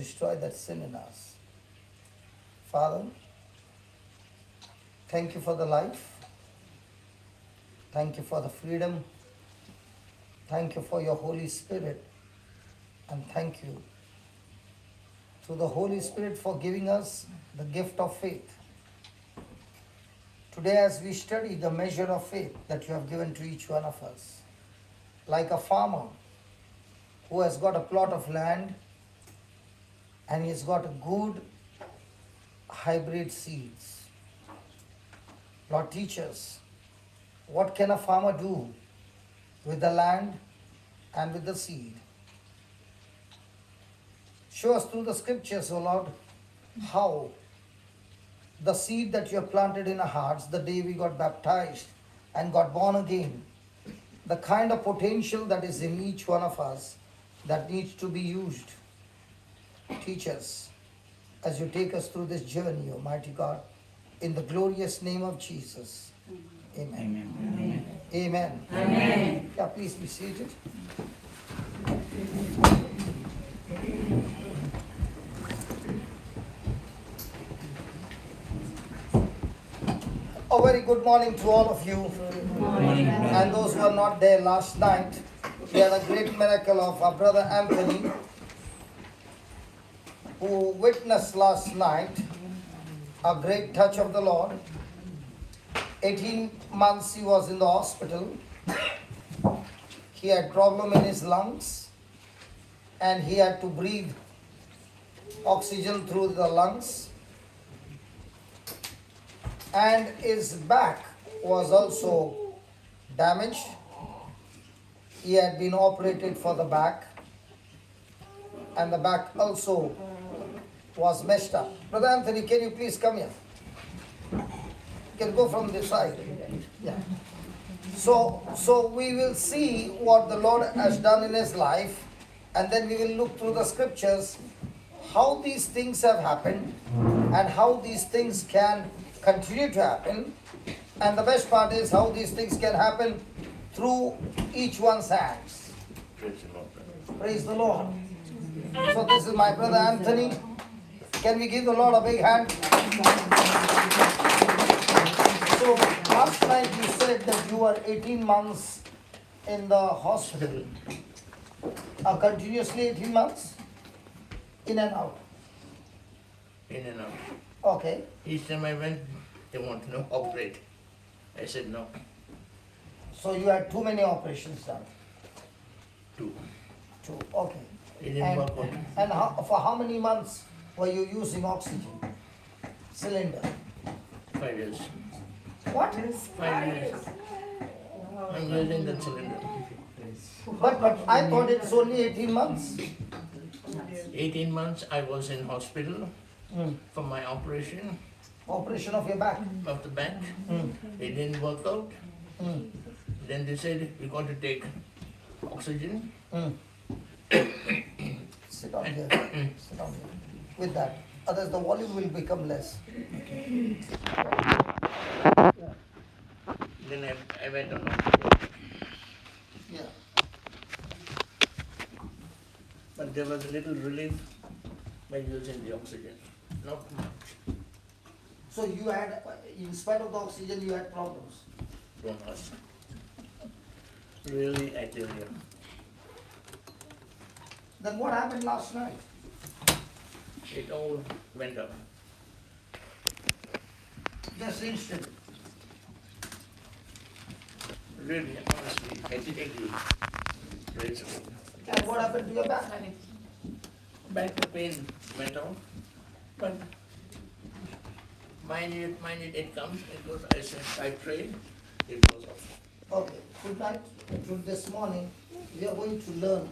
destroy that sin in us. Father, thank you for the life. Thank you for the freedom. Thank you for your Holy Spirit. And thank you to the Holy Spirit for giving us the gift of faith. Today, as we study the measure of faith that you have given to each one of us, like a farmer who has got a plot of land and he's got a good hybrid seeds. Lord, teach us, what can a farmer do with the land and with the seed? Show us through the scriptures, O Lord, how the seed that you have planted in our hearts the day we got baptized and got born again, the kind of potential that is in each one of us that needs to be used. Teach us as you take us through this journey, Almighty God, in the glorious name of Jesus. Amen. Amen. Amen. Amen. Yeah, please be seated. A very good morning to all of you. And those who are not there last night, we had a great miracle of our brother Anthony, who witnessed last night a great touch of the Lord. 18 months he was in the hospital. He had problem in his lungs and he had to breathe oxygen through the lungs. And his back was also damaged. He had been operated for the back, and the back also was messed up. Brother Anthony, can you please come here? You can go from this side. Yeah. So we will see what the Lord has done in his life, and then we will look through the scriptures, how these things have happened, and how these things can continue to happen. And the best part is how these things can happen through each one's hands. Praise the Lord. So this is my brother Anthony. Can we give the Lord a big hand? So last night you said that you were 18 months in the hospital. Continuously 18 months? In and out? In and out. Okay. Each time I went, they want to know operate. I said no. So you had too many operations done? Two. Okay. It didn't work out. And for how many months were you using oxygen cylinder? 5 years. What? 5 years. I'm using that cylinder. But I thought it's only 18 months. 18 months I was in hospital for my operation Operation of your back. of the back. It didn't work out. Then they said we got to take oxygen. Sit down here. Sit down here. With that. Otherwise the volume will become less. Then I went on oxygen. Yeah. But there was a little relief by using the oxygen. Not much. So you had, in spite of the oxygen, you had problems. Don't ask. Really, I tell you. Then what happened last night? It all went up. Just instant. Really, honestly, I tell you. Praise God. And what happened to your back? Back pain went out, but minute it comes, it goes. I said, I prayed, it goes off. Okay, tonight, this morning, we are going to learn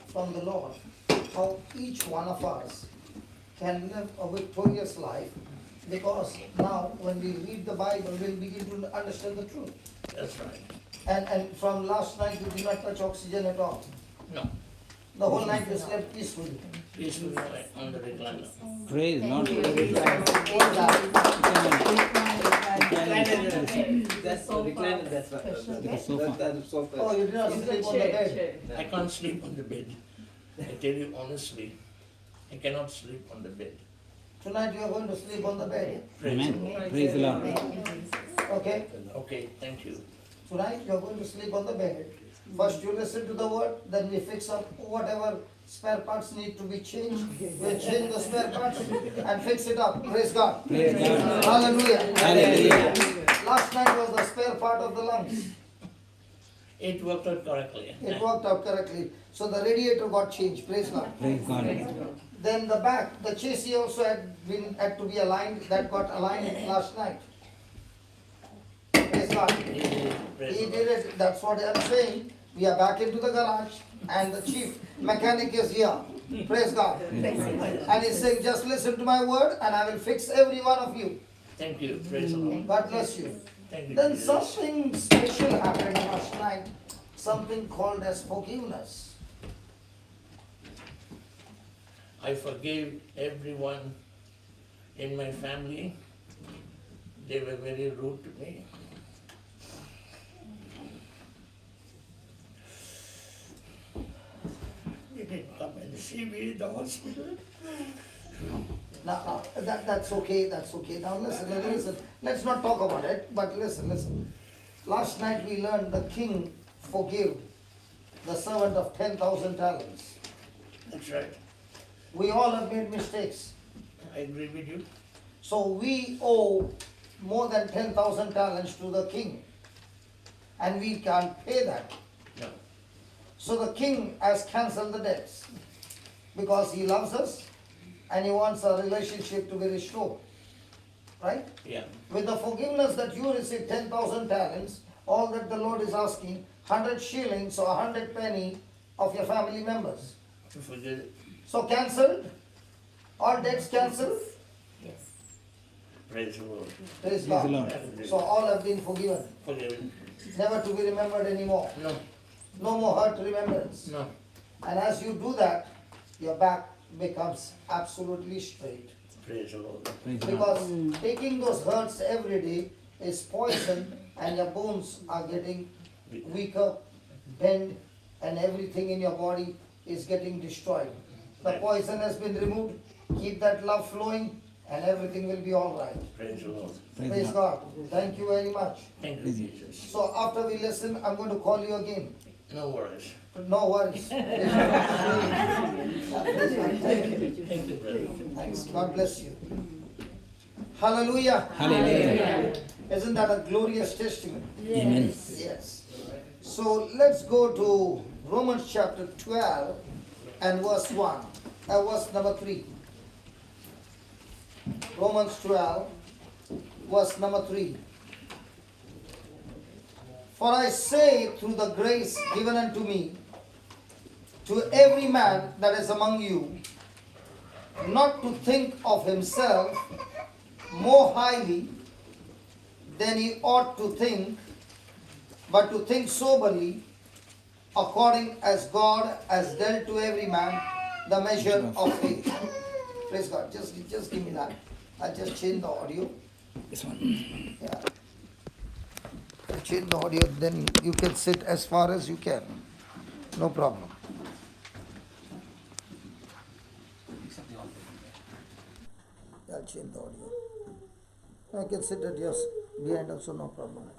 from the Lord how each one of us can live a victorious life, because now when we read the Bible, we'll begin to understand the truth. That's right. And from last night, you did not touch oxygen at all. No, The whole night you slept peacefully. peacefully on the recliner. Praise, not That's the recliner, that's what. the sofa. That's the sofa. Oh, you did not sleep on the bed. I can't sleep on the bed. I tell you honestly, I cannot sleep on the bed. Tonight you are going to sleep on the bed. Amen. Praise the Lord. Okay? Okay, thank you. Tonight you are going to sleep on the bed. First you listen to the word, then we fix up whatever spare parts need to be changed. We'll change the spare parts and fix it up. Praise God. Praise God. Hallelujah. Hallelujah. Last night was the spare part of the lungs. It worked out correctly. It worked out correctly. So the radiator got changed. Praise God. Praise God. Then the back, the chassis also had to be aligned. That got aligned last night. Praise God. He did it. Praise He the did Lord. it. That's what I'm saying. We are back into the garage and the chief mechanic is here. Praise God. And he's saying, just listen to my word and I will fix every one of you. Thank you. Praise the Lord. God bless you. Thank you, Then Jesus. something special happened last night. Something called as forgiveness. I forgave everyone in my family. They were very rude to me. They didn't come and see me in the hospital. Now, that's okay, that's okay. Now listen. Let's not talk about it, but listen. Last night we learned the king forgave the servant of 10,000 talents. That's right. We all have made mistakes. I agree with you. So we owe more than 10,000 talents to the king. And we can't pay that. No. So the king has cancelled the debts because he loves us and he wants our relationship to be restored. Right? Yeah. With the forgiveness that you receive 10,000 talents, all that the Lord is asking, 100 shillings or 100 penny of your family members. To forgive it. So cancelled, all debts cancelled. Praise the Lord. Praise the God. Lord. So all have been forgiven, Forgiven. never to be remembered anymore. No. No more hurt remembrance. No. And as you do that, your back becomes absolutely straight. Praise the Lord. Praise the Lord. Because taking those hurts every day is poison and your bones are getting weaker, bent, and everything in your body is getting destroyed. The poison has been removed, keep that love flowing and everything will be all right. Praise the Lord. Praise God. Thank you very much. Thank you, Jesus. So after we listen, I'm going to call you again. No worries. No worries. Thank you, brother. Thanks. God bless you. Hallelujah. Hallelujah. Isn't that a glorious testimony? Amen. Yes. So let's go to Romans chapter 12 and verse 1. Verse number 3. Romans 12, verse number 3. For I say through the grace given unto me, to every man that is among you, not to think of himself more highly than he ought to think, but to think soberly, according as God has dealt to every man the measure of faith. Praise God. Just give me that. I'll just change the audio. This one. Yeah. I'll change the audio, then you can sit as far as you can. No problem. I'll change the audio. I can sit at yours behind also, no problem.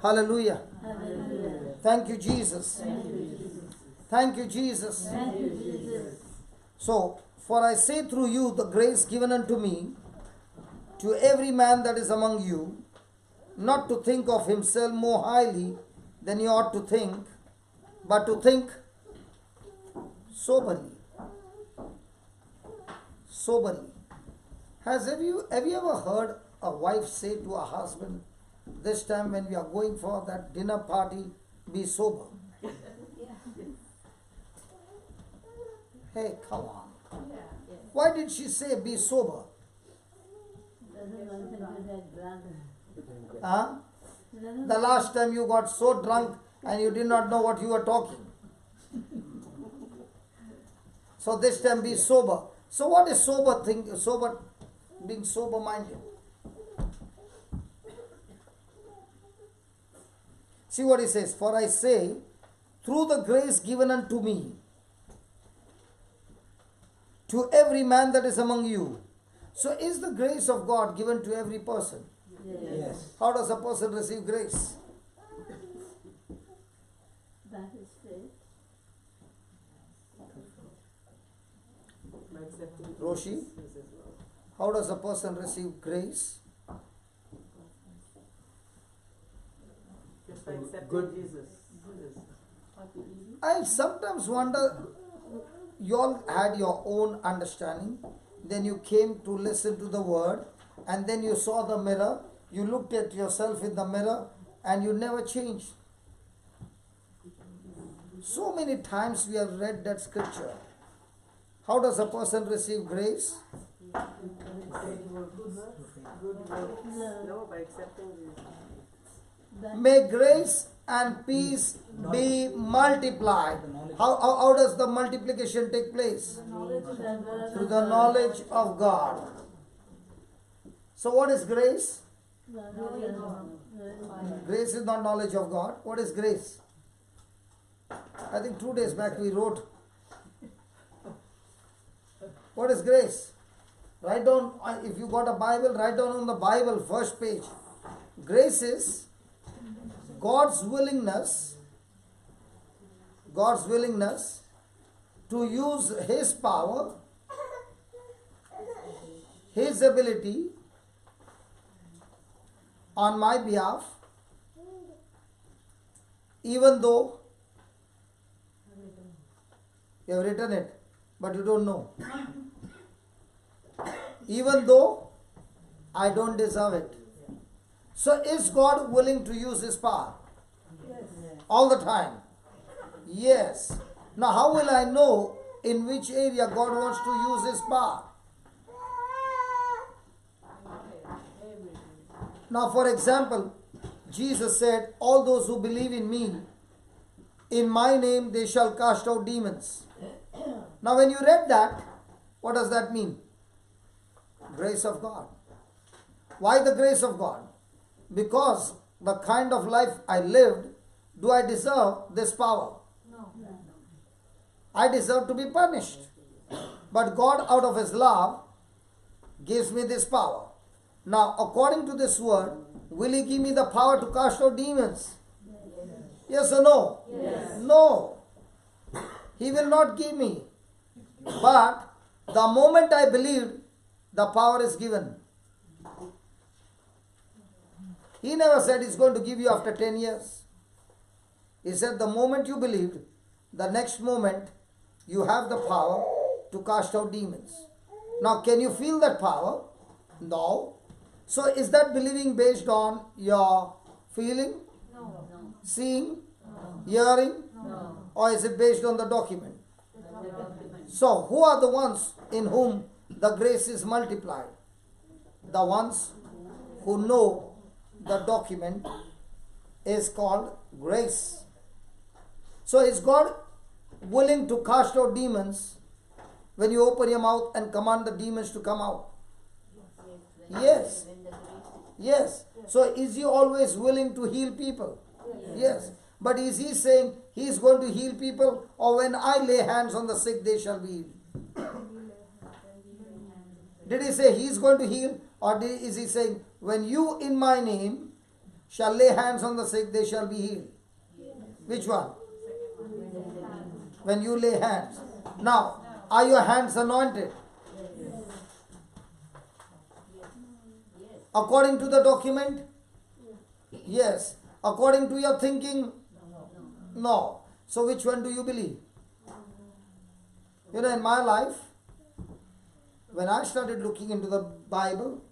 Hallelujah. Hallelujah. Thank you, Jesus. Thank you, Jesus. So, for I say through you the grace given unto me, to every man that is among you, not to think of himself more highly than he ought to think, but to think soberly. Soberly. Have you ever heard a wife say to a husband, this time when we are going for that dinner party, be sober? Hey, come on. Why did she say be sober? Huh? The last time you got so drunk and you did not know what you were talking. So this time be sober. So what is sober thing? Sober, being sober minded. See what he says. For I say, through the grace given unto me, to every man that is among you. So is the grace of God given to every person? Yes. How does a person receive grace? That is faith. By accepting Roshi? Jesus as well. How does a person receive grace? Just by accepting Good. Jesus. I sometimes wonder, you all had your own understanding, then you came to listen to the word, and then you saw the mirror, you looked at yourself in the mirror, and you never changed. So many times we have read that scripture. How does a person receive grace? Good works. No, by accepting Jesus. That May grace and peace be multiplied. How does the multiplication take place? Through the knowledge of God. So what is grace? Grace is not knowledge of God. What is grace? I think 2 days back we wrote. What is grace? Write down, if you got a Bible, write down on the Bible, first page. Grace is God's willingness to use His power, His ability on my behalf, even though you have written it, but you don't know. Even though I don't deserve it. So is God willing to use His power? All the time? Yes. Now how will I know in which area God wants to use His power? Now for example, Jesus said, all those who believe in me, in my name they shall cast out demons. Now when you read that, what does that mean? Grace of God. Why the grace of God? Because the kind of life I lived, do I deserve this power? No. I deserve to be punished. But God, out of His love, gives me this power. Now, according to this word, will He give me the power to cast out demons? Yes or no? Yes. No. He will not give me. But the moment I believed, the power is given. He never said He's going to give you after 10 years. He said the moment you believed, the next moment you have the power to cast out demons. Now can you feel that power? No. So is that believing based on your feeling, No. seeing, hearing, or is it based on the document? So who are the ones in whom the grace is multiplied? The ones who know the document is called grace. So is God willing to cast out demons when you open your mouth and command the demons to come out? Yes. Yes. So is He always willing to heal people? Yes. But is He saying He is going to heal people, or when I lay hands on the sick they shall be healed? Did He say He is going to heal, or is He saying when you in my name shall lay hands on the sick they shall be healed? Which one? When you lay hands. Now, are your hands anointed? According to the document? Yes. According to your thinking? No. So which one do you believe? You know, in my life, when I started looking into the Bible,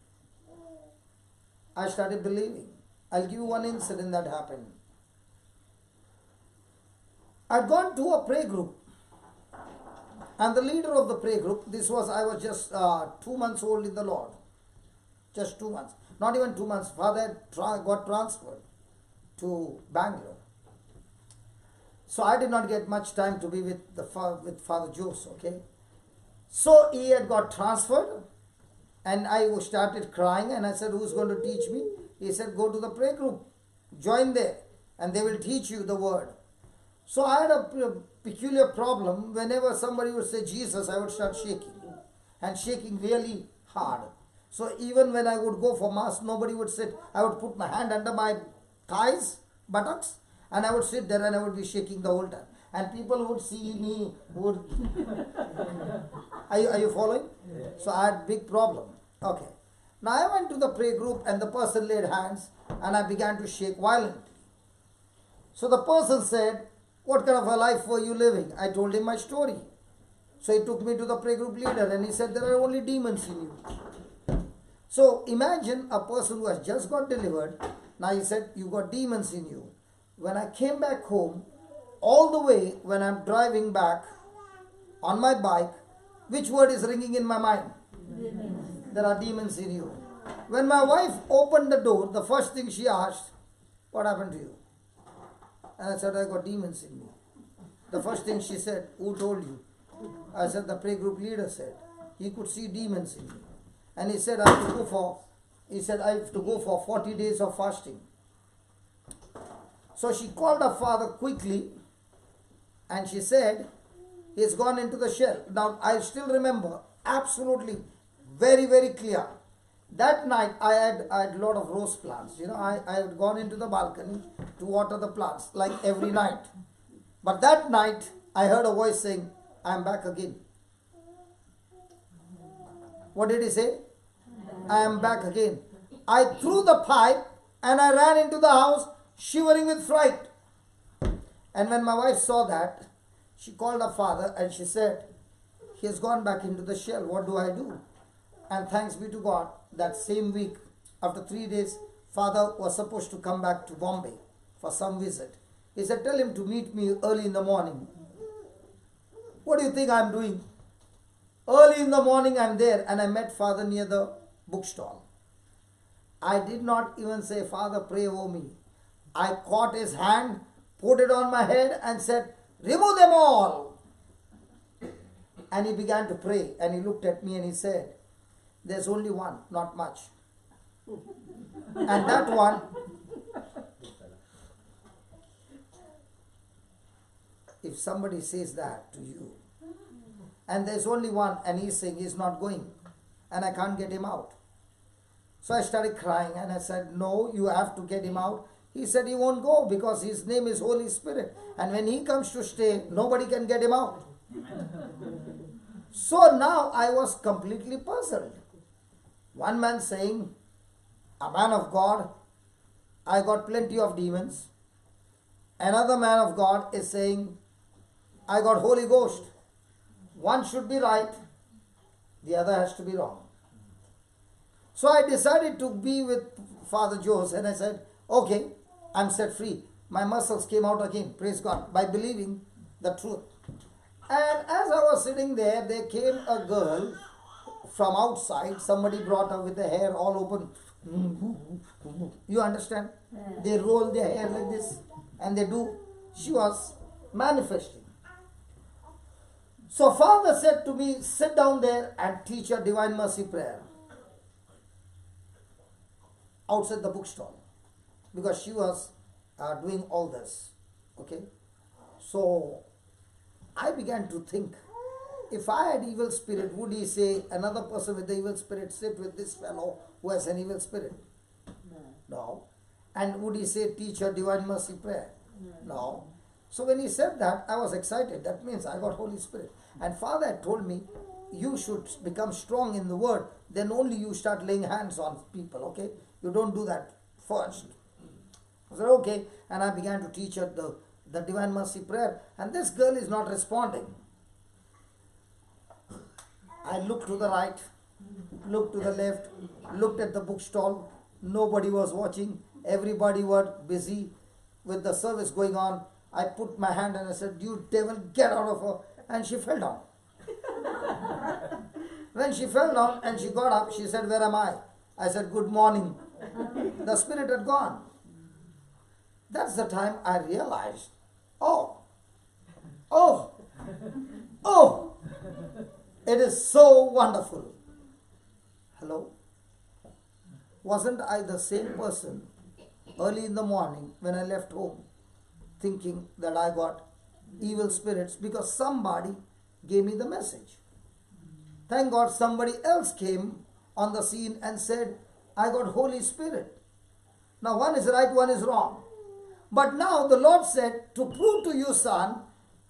I started believing. I'll give you one incident that happened. I'd gone to a prayer group, and the leader of the prayer group, I was just 2 months old in the Lord. Just 2 months. Not even 2 months. Father got transferred to Bangalore. So I did not get much time to be with Father Jose, okay? So he had got transferred, and I started crying, and I said, who's going to teach me? He said, go to the prayer group, join there, and they will teach you the word. So I had a peculiar problem. Whenever somebody would say Jesus, I would start shaking. and shaking really hard. So even when I would go for mass, nobody would sit. I would put my hand under my thighs, buttocks, and I would sit there and I would be shaking the whole time. And people would see me, would... Are you following? So I had big problem. Okay. Now I went to the prayer group and the person laid hands and I began to shake violently. So the person said, what kind of a life were you living? I told him my story. So he took me to the prayer group leader and he said, there are only demons in you. So imagine a person who has just got delivered. Now he said, you got demons in you. When I came back home, all the way when I'm driving back on my bike, which word is ringing in my mind? There are demons in you. When my wife opened the door, the first thing she asked, what happened to you? And I said, I got demons in me. The first thing she said, who told you? I said, the prayer group leader said. He could see demons in me. And he said, I have to go for 40 days of fasting. So she called her father quickly and she said, he's gone into the shell. Now I still remember, absolutely, very, very clear. That night I had a lot of rose plants. I had gone into the balcony to water the plants like every night. But that night I heard a voice saying, I am back again. What did he say? I am back again. I threw the pipe and I ran into the house shivering with fright. And when my wife saw that, she called her father and she said, he has gone back into the shell. What do I do? And thanks be to God, that same week, after 3 days, father was supposed to come back to Bombay for some visit. He said, tell him to meet me early in the morning. What do you think I'm doing? Early in the morning I'm there and I met father near the bookstall. I did not even say, Father, pray over me. I caught his hand, put it on my head and said, remove them all. And he began to pray and he looked at me and he said, there's only one, not much. And that one, if somebody says that to you, and there's only one and he's saying he's not going and I can't get him out. So I started crying and I said, no, you have to get him out. He said he won't go because his name is Holy Spirit. And when he comes to stay, nobody can get him out. So now I was completely puzzled. One man saying, a man of God, I got plenty of demons. Another man of God is saying, I got Holy Ghost. One should be right, the other has to be wrong. So I decided to be with Father Jose and I said, okay, I'm set free. My muscles came out again, praise God, by believing the truth. And as I was sitting there, there came a girl from outside. Somebody brought her with the hair all open. You understand? They roll their hair like this and they do. She was manifesting. So Father said to me, sit down there and teach a Divine Mercy prayer outside the bookstall, because she was doing all this. Okay. So I began to think, if I had evil spirit, would he say, another person with the evil spirit, sit with this fellow who has an evil spirit? No. And would he say, teach a Divine Mercy prayer? No. So when he said that, I was excited. That means I got Holy Spirit. And Father had told me, you should become strong in the word. Then only you start laying hands on people, okay? You don't do that first. I said, okay. And I began to teach her the Divine Mercy prayer. And this girl is not responding. I looked to the right, looked to the left, looked at the bookstall. Nobody was watching. Everybody was busy with the service going on. I put my hand and I said, you devil, get out of her. And she fell down. When she fell down and she got up, she said, where am I? I said, good morning. The spirit had gone. That's the time I realized, oh, it is so wonderful. Hello? Wasn't I the same person early in the morning when I left home thinking that I got evil spirits because somebody gave me the message? Thank God somebody else came on the scene and said, I got Holy Spirit. Now one is right, one is wrong. But now the Lord said, to prove to you, son,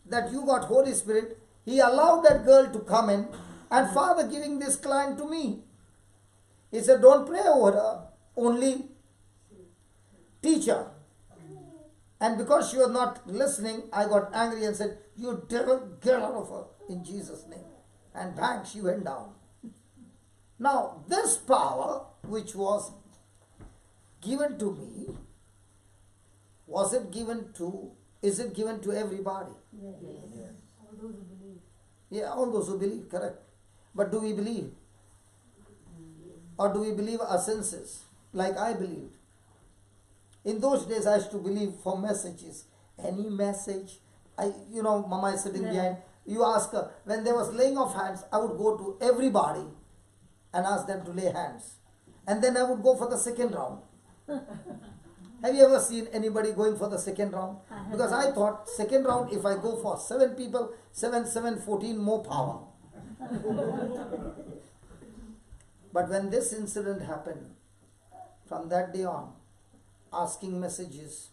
that you got Holy Spirit, He allowed that girl to come in, and Father giving this client to me. He said, don't pray over her, only teach her. And because she was not listening, I got angry and said, you devil, get out of her in Jesus' name. And bang, she went down. Now, this power which was given to me, is it given to everybody? Yes. All those who believe. Yeah, all those who believe, correct. But do we believe? Or do we believe our senses, like I believed? In those days, I used to believe for messages. Any message, Mama is sitting behind. You ask her, when there was laying of hands, I would go to everybody and ask them to lay hands. And then I would go for the second round. Have you ever seen anybody going for the second round? Because I thought, second round, if I go for 7 people, 7, 14, more power. But when this incident happened, from that day on, asking messages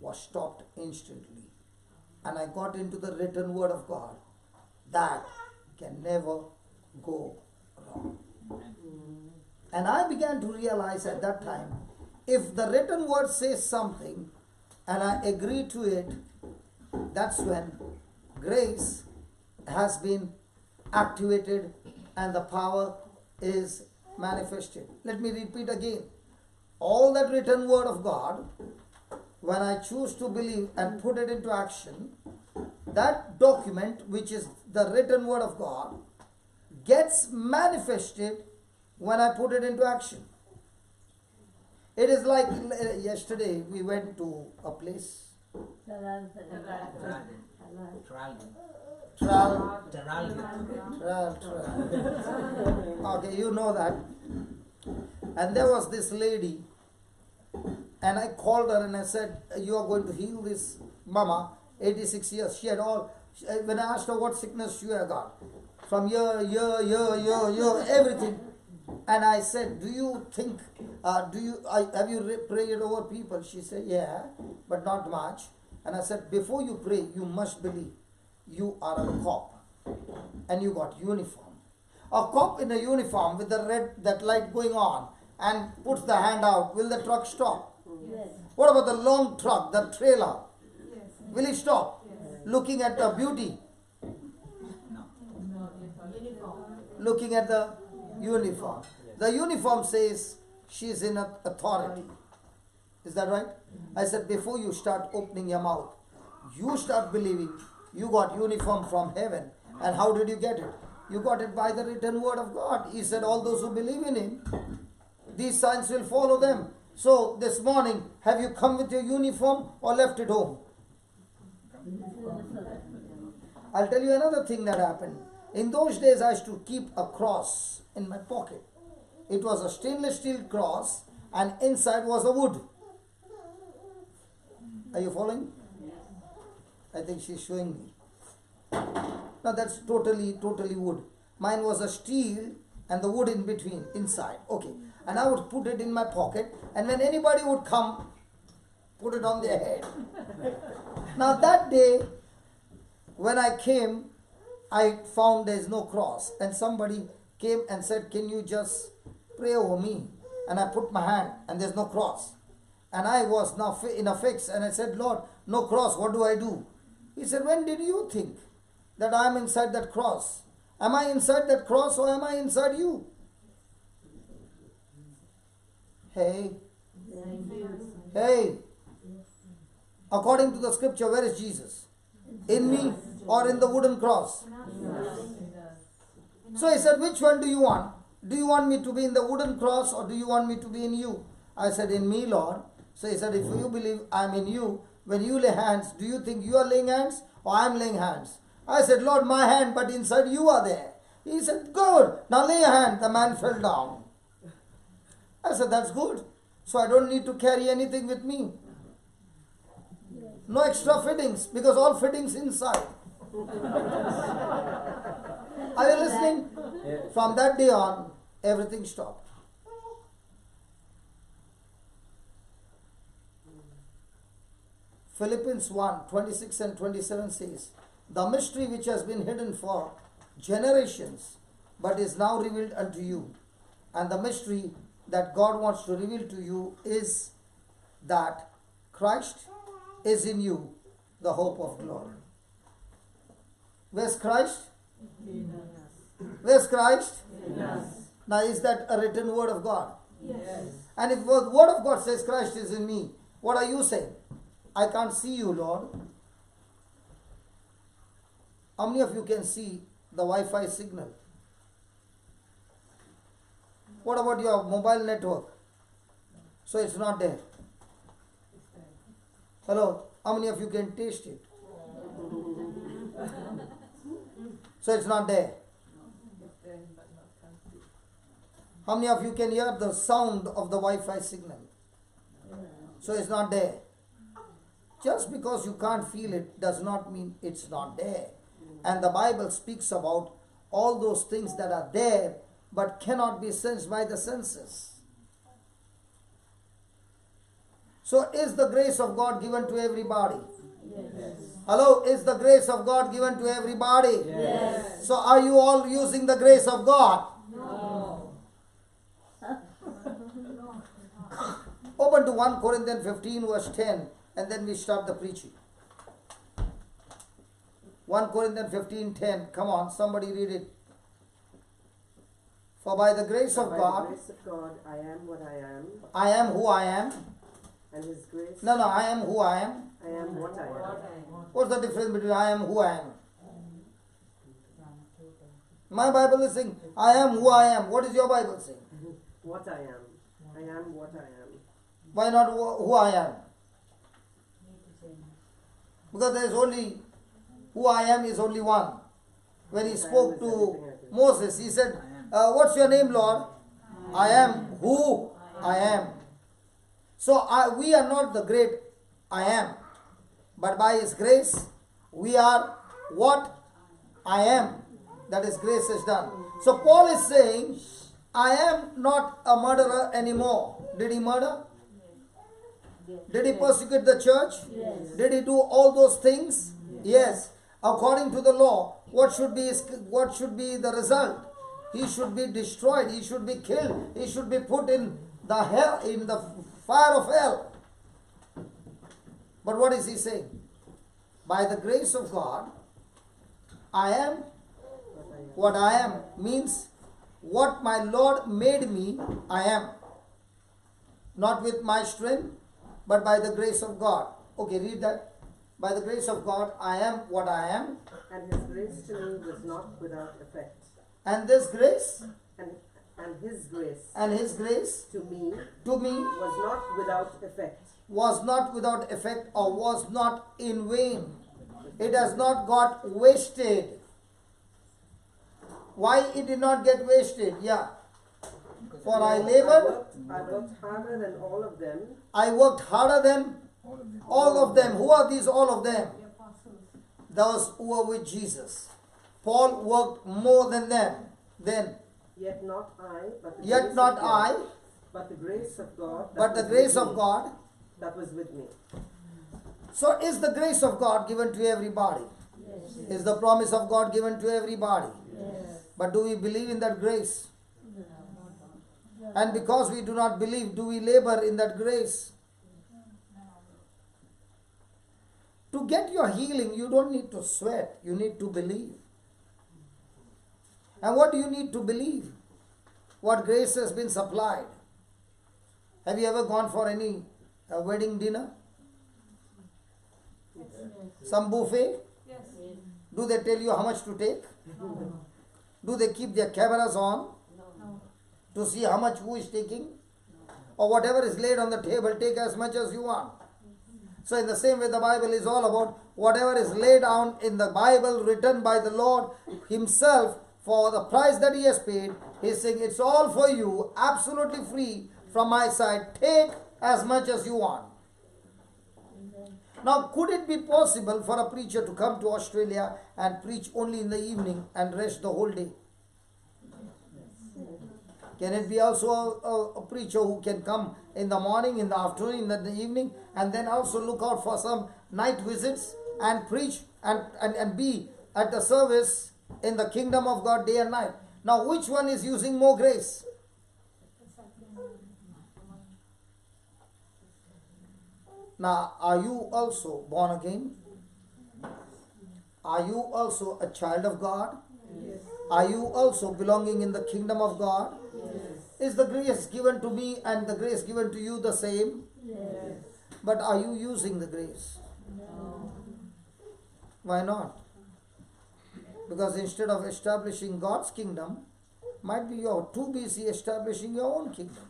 was stopped instantly. And I got into the written word of God. That can never go wrong. And I began to realize at that time, if the written word says something and I agree to it, that's when grace has been activated and the power is manifested. Let me repeat again. All that written word of God, when I choose to believe and put it into action, that document, which is the written word of God, gets manifested when I put it into action. It is like yesterday we went to a place. Okay, you know that. And there was this lady, and I called her and I said, you are going to heal this mama, 86 years. She had all, when I asked her what sickness she had got, from here, everything. And I said, do you think, have you prayed over people? She said, yeah, but not much. And I said, before you pray, you must believe you are a cop and you got uniform. A cop in a uniform with the red, that light going on and puts the hand out, will the truck stop? Yes. What about the long truck, the trailer? Yes. Will it stop? Yes. Looking at the beauty? Looking at the uniform. The uniform says she is in authority. Is that right? I said, before you start opening your mouth, you start believing you got uniform from heaven. And how did you get it? You got it by the written word of God. He said, all those who believe in Him, these signs will follow them. So this morning, have you come with your uniform or left it home? I'll tell you another thing that happened. In those days, I used to keep a cross in my pocket. It was a stainless steel cross and inside was a wood. Are you following? I think she's showing me. Now that's totally wood. Mine was a steel and the wood in between, inside. Okay. And I would put it in my pocket, and when anybody would come, put it on their head. Now that day, when I came, I found there's no cross. And somebody came and said, can you just pray over me? And I put my hand and there's no cross. And I was now in a fix, and I said, Lord, no cross, what do I do? He said, when did you think that I am inside that cross? Am I inside that cross or am I inside you? Hey. Hey. According to the scripture, where is Jesus? In me or in the wooden cross? So he said, which one do you want? Do you want me to be in the wooden cross or do you want me to be in you? I said, in me, Lord. So he said, if you believe I'm in you, when you lay hands, do you think you are laying hands or I'm laying hands? I said, Lord, my hand, but inside you are there. He said, good. Now lay your hand. The man fell down. I said, that's good. So I don't need to carry anything with me. No extra fittings, because all fittings inside. Are you listening? From that day on, everything stopped. Philippians 1:26 and 27 says, the mystery which has been hidden for generations, but is now revealed unto you. And the mystery that God wants to reveal to you is that Christ is in you, the hope of glory. Where's Christ? Where's Christ? Now, is that a written word of God? Yes. And if the word of God says Christ is in me, what are you saying? I can't see you, Lord. How many of you can see the Wi-Fi signal? What about your mobile network? So it's not there. Hello? How many of you can taste it? So it's not there. How many of you can hear the sound of the Wi-Fi signal? So it's not there. Just because you can't feel it does not mean it's not there. And the Bible speaks about all those things that are there but cannot be sensed by the senses. So is the grace of God given to everybody? Yes. Hello, is the grace of God given to everybody? Yes. So are you all using the grace of God? No. Open to 1 Corinthians 15 verse 10 and then we start the preaching. 1 Corinthians 15:10. Come on, somebody read it. For by the grace of By God, the grace of God, I am what I am, I am who I am. and His grace, No, I am who I am. I am what I am. What's the difference between I am who I am? My Bible is saying, I am who I am. What is your Bible saying? What I am. I am what I am. Why not who I am? Because there is only, who I am is only one. When he spoke to Moses, he said, what's your name, Lord? I am who I am. So we are not the great I am. But by His grace, we are what I am. That is, grace is done. So Paul is saying, I am not a murderer anymore. Did he murder? Did he persecute the church? Yes. Did he do all those things? Yes. According to the law, what should be the result? He should be destroyed. He should be killed. He should be put in the fire of hell. But what is he saying? By the grace of God, I am what I am. Means what my Lord made me, I am. Not with my strength, but by the grace of God. Okay, read that. By the grace of God, I am what I am. And His grace to me was not without effect. And this grace, And His grace and His grace to me to me was not without effect. was not without effect or was not in vain. It has not got wasted. Why it did not get wasted? Yeah. For I labored. I worked harder than all of them. I worked harder than all of them. Who are these all of them? Those who were with Jesus. Paul worked more than them. Then, Yet not I, but the yet grace not of God, I, but the grace of God that but the was grace with of me, God. that was with me. So is the grace of God given to everybody? Yes. Is the promise of God given to everybody? Yes. But do we believe in that grace? And because we do not believe, do we labor in that grace? To get your healing, you don't need to sweat. You need to believe. And what do you need to believe? What grace has been supplied. Have you ever gone for any wedding dinner? Some buffet? Yes. Do they tell you how much to take? No. Do they keep their cameras on No. to see how much who is taking? Or whatever is laid on the table, take as much as you want. So in the same way, the Bible is all about whatever is laid down in the Bible, written by the Lord Himself for the price that He has paid. He is saying, it's all for you, absolutely free from my side. Take as much as you want. Now, could it be possible for a preacher to come to Australia and preach only in the evening and rest the whole day? Can it be also a preacher who can come in the morning, in the afternoon, in the evening, and then also look out for some night visits and preach and be at the service in the kingdom of God day and night? Now, which one is using more grace? Now, are you also born again? Are you also a child of God? Yes. Are you also belonging in the kingdom of God? Yes. Is the grace given to me and the grace given to you the same? Yes. But are you using the grace? No. Why not? Because instead of establishing God's kingdom, might be you're too busy establishing your own kingdom.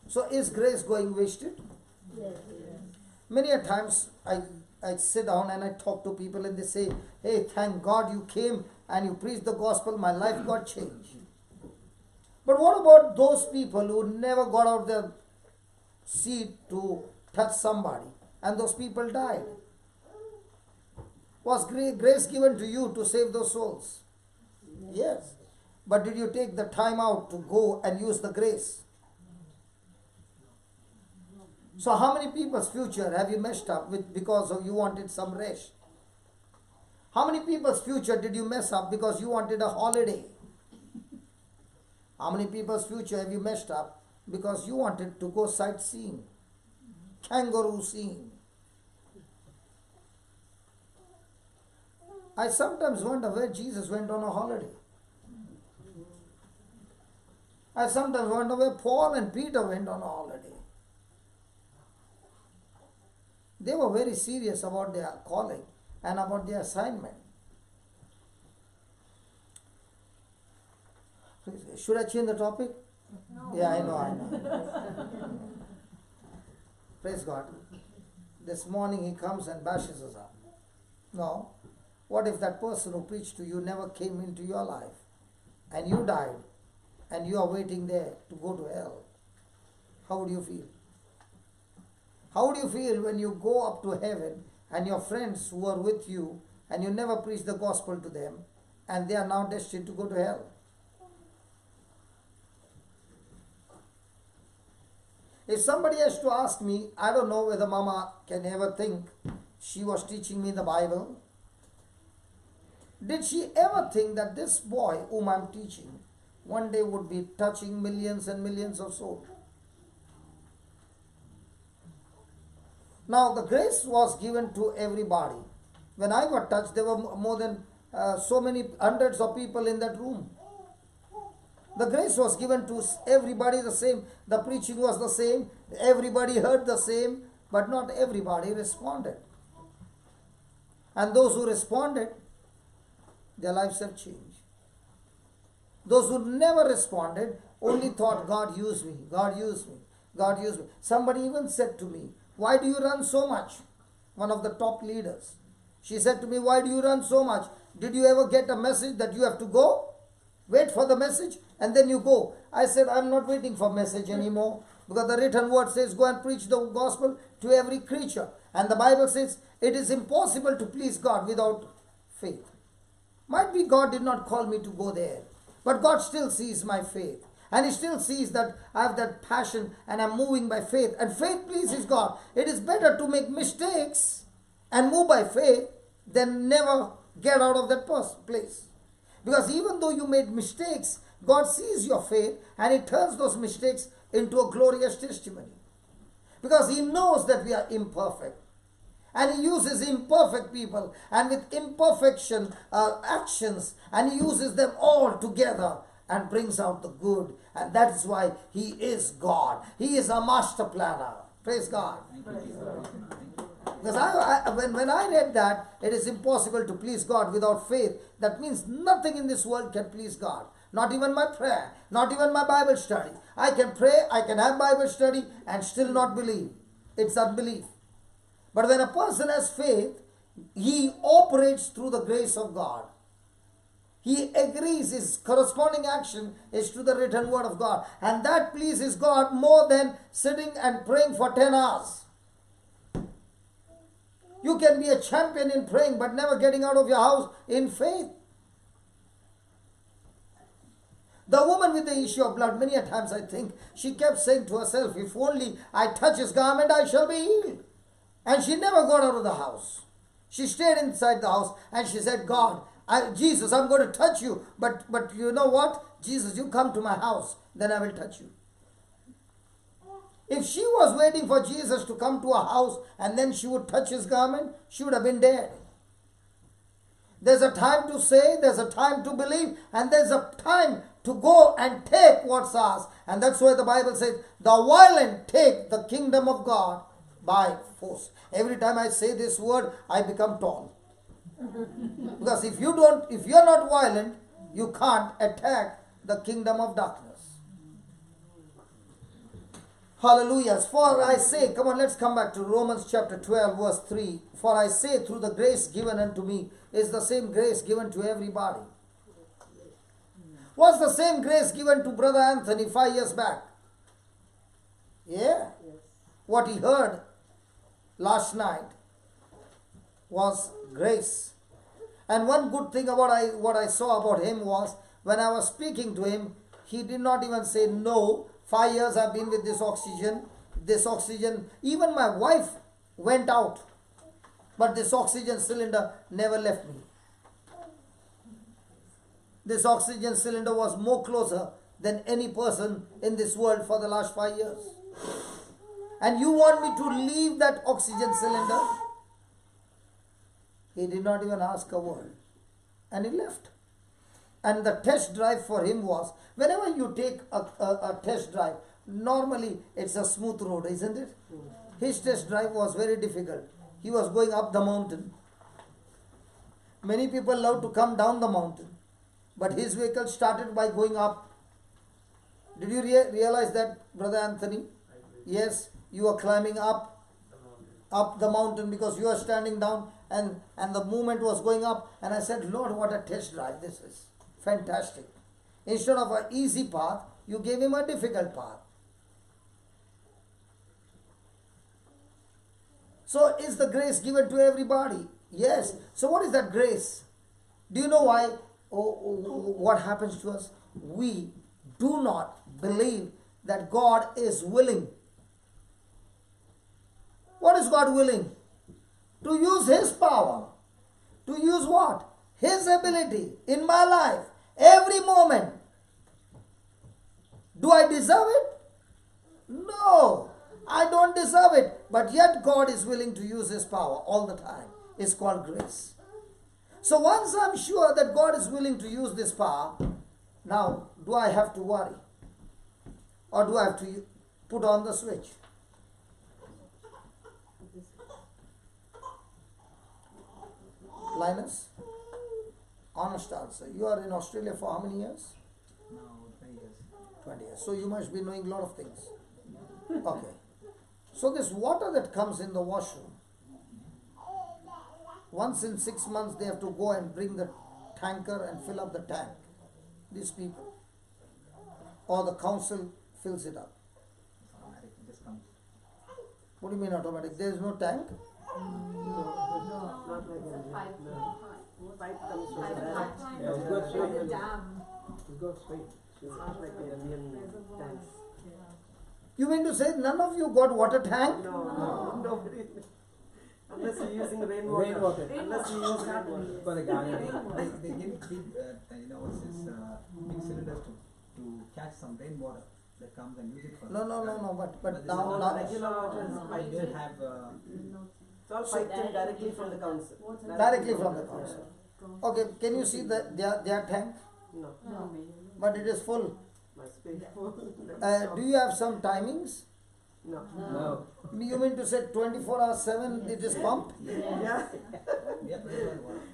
So is grace going wasted? Yes. Many a times I sit down and I talk to people and they say, hey, thank God you came and you preached the gospel, my life got changed. But what about those people who never got out their seat to touch somebody and those people died? Was grace given to you to save those souls? Yes. But did you take the time out to go and use the grace? So how many people's future have you messed up with because of you wanted some rest? How many people's future did you mess up because you wanted a holiday? How many people's future have you messed up because you wanted to go sightseeing, kangaroo seeing? I sometimes wonder where Jesus went on a holiday. I sometimes wonder where Paul and Peter went on a holiday. They were very serious about their calling and about their assignment. Should I change the topic? No. Yeah, I know. Praise God. This morning he comes and bashes us up. No. What if that person who preached to you never came into your life and you died and you are waiting there to go to hell? How would you feel? How would you feel when you go up to heaven and your friends who are with you and you never preach the gospel to them and they are now destined to go to hell? If somebody has to ask me, I don't know whether Mama can ever think she was teaching me the Bible. Did she ever think that this boy whom I'm teaching one day would be touching millions and millions of souls? Now, the grace was given to everybody. When I got touched, there were more than so many hundreds of people in that room. The grace was given to everybody the same. The preaching was the same. Everybody heard the same, but not everybody responded. And those who responded, their lives have changed. Those who never responded only thought, God used me, God used me, God used me. Somebody even said to me, why do you run so much? One of the top leaders. She said to me, why do you run so much? Did you ever get a message that you have to go? Wait for the message and then you go. I said, I'm not waiting for message anymore, because the written word says, go and preach the gospel to every creature. And the Bible says, it is impossible to please God without faith. Might be God did not call me to go there, but God still sees my faith. And He still sees that I have that passion and I'm moving by faith. And faith pleases God. It is better to make mistakes and move by faith than never get out of that place. Because even though you made mistakes, God sees your faith and He turns those mistakes into a glorious testimony. Because He knows that we are imperfect. And He uses imperfect people and with imperfection actions, and He uses them all together and brings out the good. And that is why He is God. He is a master planner. Praise God. Because when I read that, it is impossible to please God without faith. That means nothing in this world can please God. Not even my prayer, not even my Bible study. I can pray, I can have Bible study and still not believe. It's unbelief. But when a person has faith, he operates through the grace of God. He agrees, his corresponding action is to the written word of God. And that pleases God more than sitting and praying for 10 hours. You can be a champion in praying but never getting out of your house in faith. The woman with the issue of blood, many a times I think, she kept saying to herself, if only I touch his garment, I shall be healed. And she never got out of the house. She stayed inside the house and she said, God, Jesus, I'm going to touch you. But you know what? Jesus, you come to my house, then I will touch you. If she was waiting for Jesus to come to her house and then she would touch his garment, she would have been dead. There's a time to say, there's a time to believe, and there's a time to go and take what's ours. And that's why the Bible says, the violent take the kingdom of God by force. Every time I say this word, I become tall. Because if you're not violent, you can't attack the kingdom of darkness. Hallelujah. For I say, come on, let's come back to Romans chapter 12, verse 3. For I say, through the grace given unto me, is the same grace given to everybody. Was the same grace given to Brother Anthony 5 years back? Yeah. What he heard last night was grace. And one good thing about what I saw about him was, when I was speaking to him, he did not even say no. 5 years I've been with this oxygen. Even my wife went out, but this oxygen cylinder never left me. This oxygen cylinder was more closer than any person in this world for the last 5 years. And you want me to leave that oxygen cylinder? He did not even ask a word. And he left. And the test drive for him was, whenever you take a test drive, normally it's a smooth road, isn't it? His test drive was very difficult. He was going up the mountain. Many people love to come down the mountain, but his vehicle started by going up. Did you realize that, Brother Anthony? Yes, you are climbing up the mountain because you are standing down, and the movement was going up. And I said, Lord, what a test drive this is. Fantastic. Instead of an easy path, you gave him a difficult path. So is the grace given to everybody? Yes. So what is that grace? Do you know why? What happens to us? We do not believe that God is willing. What is God willing? To use His power. To use what? His ability in my life. Every moment. Do I deserve it? No. I don't deserve it. But yet God is willing to use His power all the time. It's called grace. So once I'm sure that God is willing to use this power, now do I have to worry? Or do I have to put on the switch? Linus? Honest answer. You are in Australia for how many years? Now 20 years. 20 years. So you must be knowing a lot of things. Okay. So this water that comes in the washroom, once in 6 months they have to go and bring the tanker and fill up the tank. These people. Or the council fills it up. Automatic, it just comes. What do you mean automatic? There is no tank? Not like that. Pipe. No. Pipe comes from Pipe. the Pipe. Yeah, it goes straight. The dam. It goes straight. It's not like a Indian tanks. You mean to say none of you got water tank? No, nobody. Unless you're using rainwater. Rainwater. Unless you use rainwater. For the gardening, they give big, what's this, big cylinders to catch some rainwater that comes and use it for. No, but this now, is now Regular water is I piped did in. have. It's all piped in directly from the council. directly from the council. Okay, can you see their tank? No. But it is full. Must be full. Do you have some timings? No. No. You mean to say 24 hours 7 it is pumped? Yeah. Yeah, water.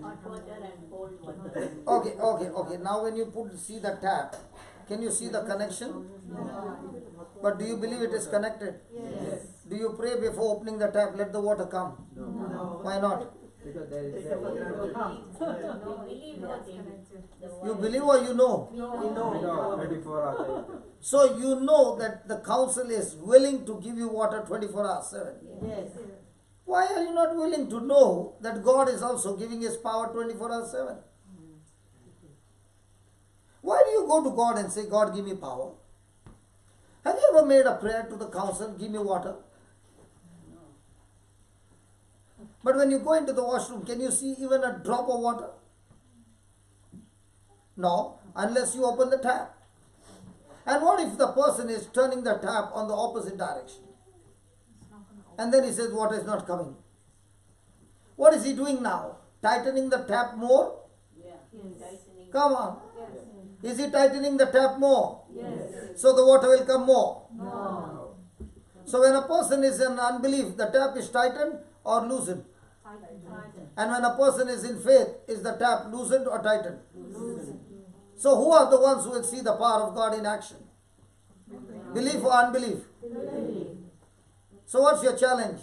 Hot water and cold water. Okay. Now when you see the tap, can you see the connection? But do you believe it is connected? Yes. Do you pray before opening the tap, let the water come? No. Why not? Because there is We believe what in You believe or you know? no 24 hours. So you know that the council is willing to give you water 24 hours 7. Yes. Why are you not willing to know that God is also giving His power 24 hours 7? Why do you go to God and say, God, give me power? Have you ever made a prayer to the council, give me water? But when you go into the washroom, can you see even a drop of water? No, unless you open the tap. And what if the person is turning the tap on the opposite direction? And then he says water is not coming. What is he doing now? Tightening the tap more? Yeah. Tightening. Come on. Is he tightening the tap more? Yes. So the water will come more? No. So when a person is in unbelief, the tap is tightened or loosened? And when a person is in faith, is the tap loosened or tightened? Loosened. So who are the ones who will see the power of God in action? Belief or unbelief? Believe. So what's your challenge?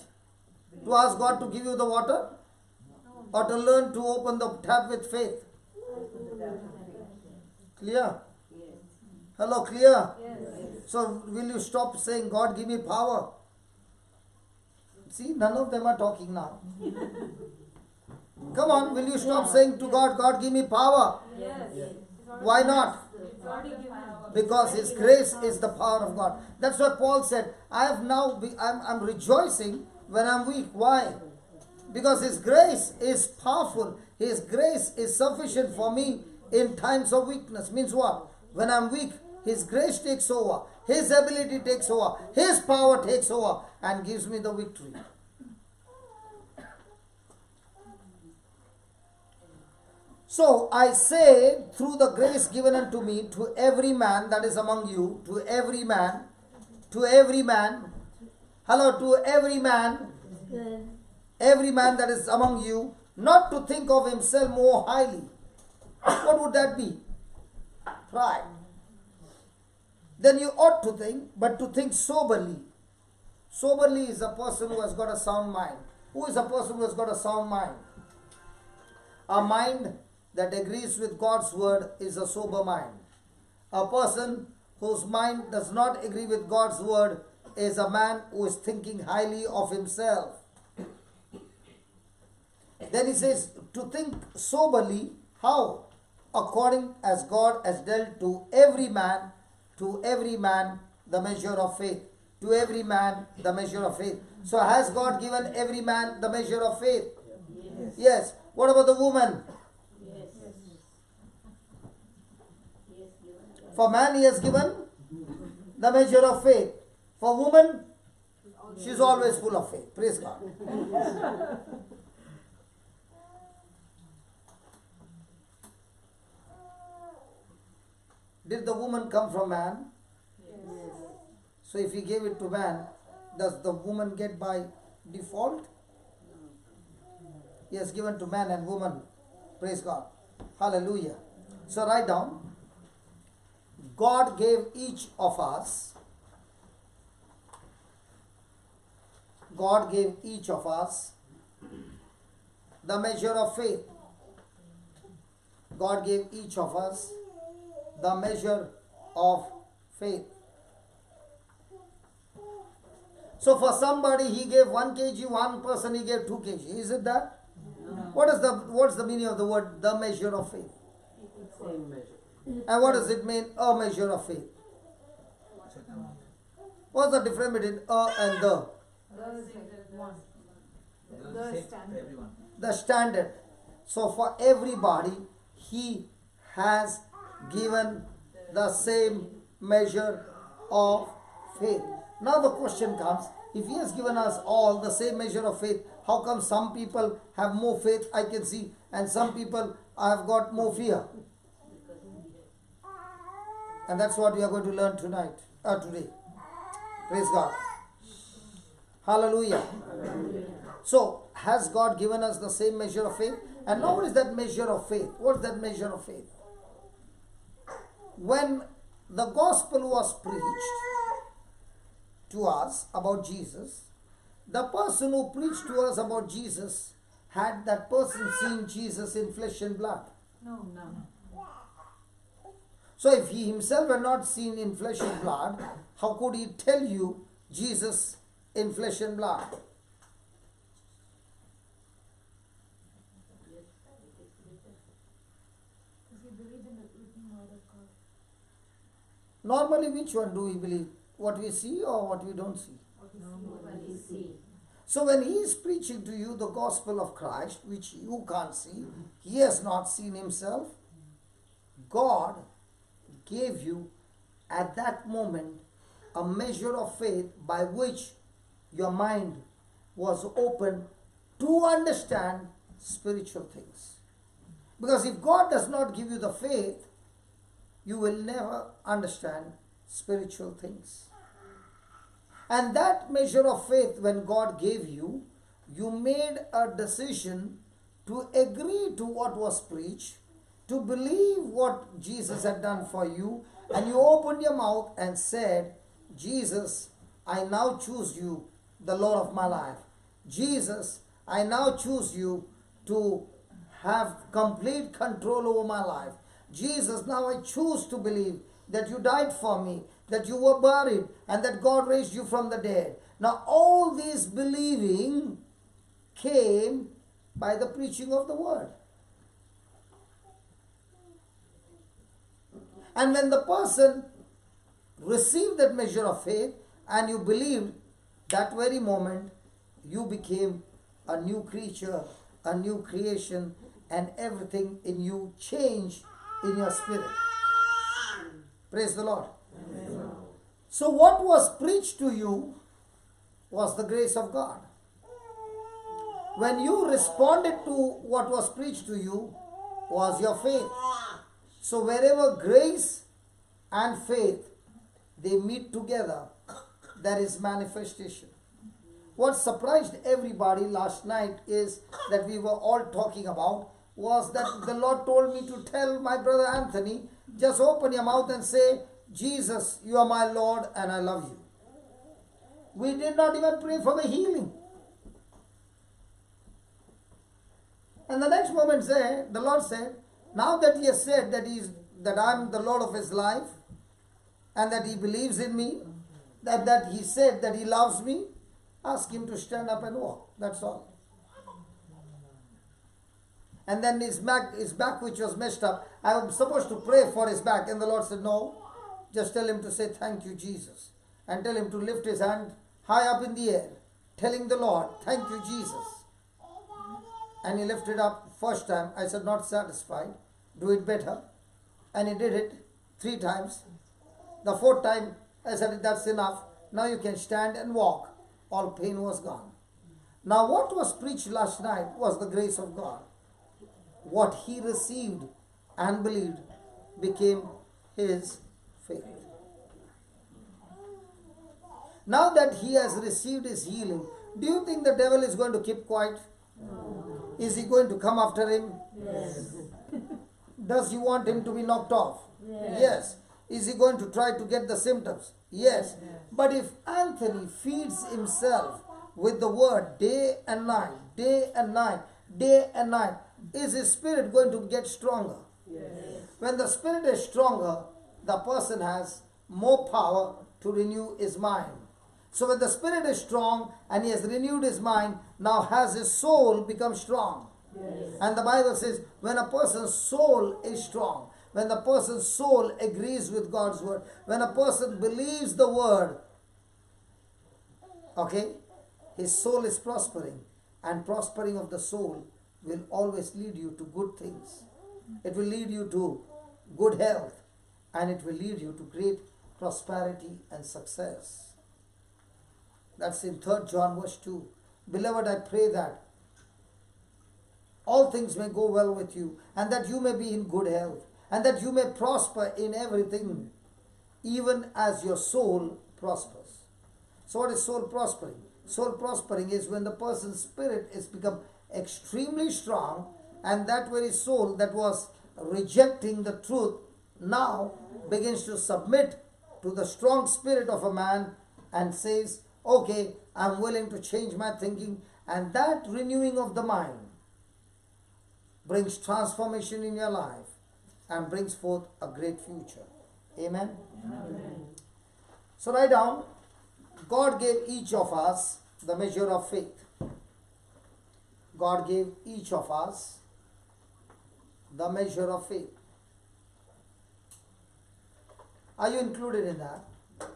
To ask God to give you the water? Or to learn to open the tap with faith? Clear? Yes. Hello, clear? Yes. So will you stop saying, God give me power? See, none of them are talking now. Come on, will you stop saying to God, God give me power? Yes. Why not? Because His grace is the power of God. That's what Paul said. I'm rejoicing when I'm weak. Why? Because His grace is powerful. His grace is sufficient for me in times of weakness. Means what? When I'm weak, His grace takes over. His ability takes over. His power takes over and gives me the victory. So I say, through the grace given unto me, to every man that is among you, to every man, hello, to every man that is among you, not to think of himself more highly. What would that be? Pride. Then you ought to think, but to think soberly. Soberly is a person who has got a sound mind. Who is a person who has got a sound mind? A mind that agrees with God's word is a sober mind. A person whose mind does not agree with God's word is a man who is thinking highly of himself. Then he says to think soberly. How? According as God has dealt to every man the measure of faith. To every man the measure of faith. So has God given every man the measure of faith? Yes. What about the woman? For man He has given the measure of faith. For woman, she's always full of faith. Praise God. Did the woman come from man? Yes. So if He gave it to man, does the woman get by default? He has given to man and woman. Praise God. Hallelujah. So write down. God gave each of us the measure of faith. God gave each of us the measure of faith. So for somebody He gave 1 kg, one person He gave 2 kg. Is it that? No. What's the meaning of the word the measure of faith? Same measure. And what does it mean, a measure of faith? What's the difference between a and the? Everyone. The standard. So for everybody, He has given the same measure of faith. Now the question comes, if He has given us all the same measure of faith, how come some people have more faith, I can see, and some people have got more fear? And that's what we are going to learn today. Praise God. Hallelujah. So, has God given us the same measure of faith? And now what is that measure of faith? What is that measure of faith? When the gospel was preached to us about Jesus, the person who preached to us about Jesus had that person seen Jesus in flesh and blood? No. So if he himself had not seen in flesh and blood, how could he tell you Jesus in flesh and blood? Normally, which one do we believe? What we see or what we don't see? Nobody see. So when he is preaching to you the gospel of Christ, which you can't see, he has not seen himself, God gave you at that moment a measure of faith by which your mind was open to understand spiritual things. Because if God does not give you the faith, you will never understand spiritual things. And that measure of faith, when God gave you, you made a decision to agree to what was preached, to believe what Jesus had done for you, and you opened your mouth and said, Jesus, I now choose you, the Lord of my life. Jesus, I now choose you to have complete control over my life. Jesus, now I choose to believe that you died for me, that you were buried, and that God raised you from the dead. Now all this believing came by the preaching of the word. And when the person received that measure of faith and you believed, that very moment you became a new creature, a new creation, and everything in you changed in your spirit. Praise the Lord. Amen. So what was preached to you was the grace of God. When you responded to what was preached to you was your faith. So wherever grace and faith, they meet together, there is manifestation. What surprised everybody last night is that we were all talking about was that the Lord told me to tell my brother Anthony, just open your mouth and say, Jesus, you are my Lord and I love you. We did not even pray for the healing. And the next moment the Lord said, now that he has said that I am the Lord of his life and that he believes in me, that he said that he loves me, ask him to stand up and walk. That's all. And then his back which was messed up, I was supposed to pray for his back. And the Lord said, no, just tell him to say thank you, Jesus. And tell him to lift his hand high up in the air, telling the Lord, thank you, Jesus. And he lifted up first time. I said, not satisfied. Do it better. And he did it 3 times. The 4th time, I said, that's enough. Now you can stand and walk. All pain was gone. Now what was preached last night was the grace of God. What he received and believed became his faith. Now that he has received his healing, do you think the devil is going to keep quiet? No. Is he going to come after him? Yes. Does he want him to be knocked off? Yes. Yes. Is he going to try to get the symptoms? Yes. But if Anthony feeds himself with the word day and night, day and night, day and night, is his spirit going to get stronger? Yes. When the spirit is stronger, the person has more power to renew his mind. So when the spirit is strong and he has renewed his mind, now has his soul become strong? Yes. And the Bible says, when a person's soul is strong, when the person's soul agrees with God's word, when a person believes the word, okay, his soul is prospering, and prospering of the soul will always lead you to good things. It will lead you to good health, and it will lead you to great prosperity and success. That's in 3 John verse 2. Beloved, I pray that all things may go well with you, and that you may be in good health, and that you may prosper in everything, even as your soul prospers. So what is soul prospering? Soul prospering is when the person's spirit is become extremely strong, and that very soul that was rejecting the truth now begins to submit to the strong spirit of a man and says, okay, I'm willing to change my thinking. And that renewing of the mind, brings transformation in your life, and brings forth a great future. Amen? Amen. So write down, God gave each of us the measure of faith. God gave each of us the measure of faith. Are you included in that? Yes.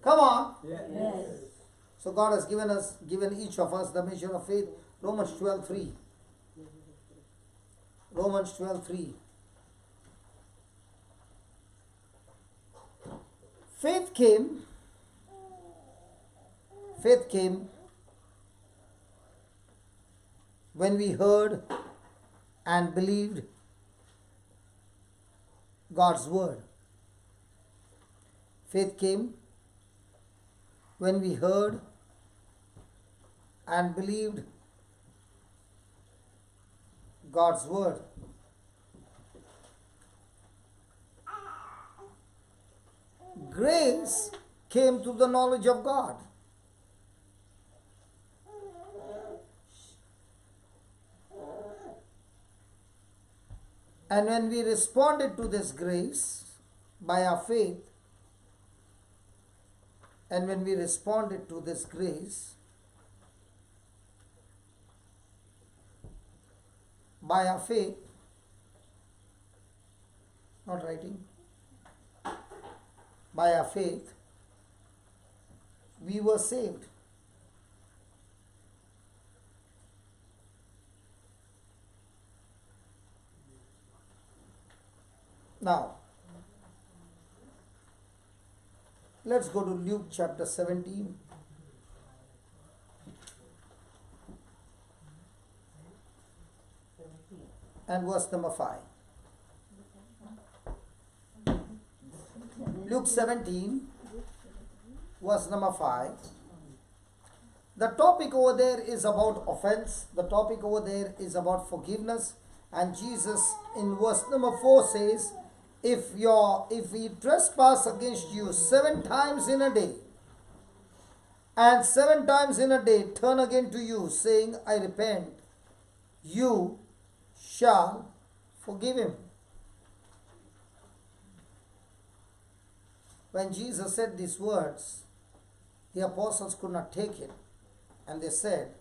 Come on. Yes. Yes. So God has given each of us the measure of faith. Romans 12:3. Romans 12:3. Faith came when we heard and believed God's word. Faith came when we heard and believed God's word. Grace came to the knowledge of God. And when we responded to this grace by our faith, and when we responded to this grace by our faith, not writing, by our faith, we were saved. Now, let's go to Luke chapter 17. And verse number 5. Luke 17, verse number 5. The topic over there is about offense. The topic over there is about forgiveness. And Jesus in verse number 4 says, if we trespass against you 7 times in a day, and 7 times in a day turn again to you, saying, I repent, you shall forgive him. When Jesus said these words, the apostles could not take it, and they said,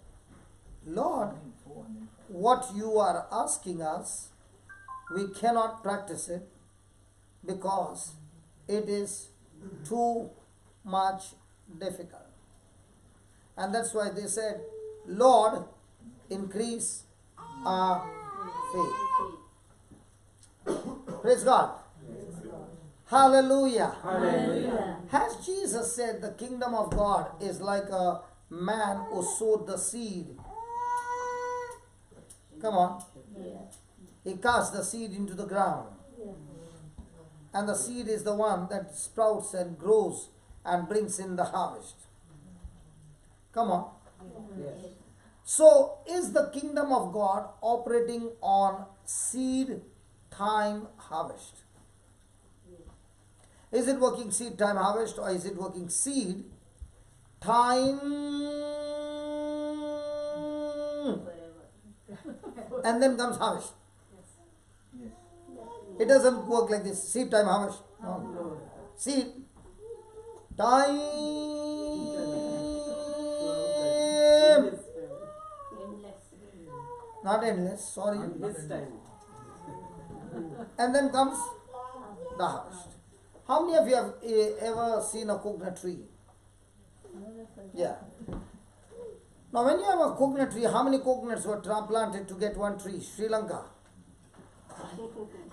Lord, what you are asking us, we cannot practice it because it is too much difficult. And that's why they said, Lord, increase our faith. Praise God. Hallelujah. Hallelujah. Has Jesus said the kingdom of God is like a man who sowed the seed? Come on. Yeah. He cast the seed into the ground. Yeah. And the seed is the one that sprouts and grows and brings in the harvest. Come on. Yes. So, is the kingdom of God operating on seed time harvest? Is it working seed time harvest, or is it working seed time and then comes harvest? Yes. It doesn't work like this. Seed time harvest. No. Seed time. Endless. Not endless, sorry. This time. And then comes the harvest. How many of you have ever seen a coconut tree? Yeah. Now when you have a coconut tree, how many coconuts were planted to get one tree? Sri Lanka?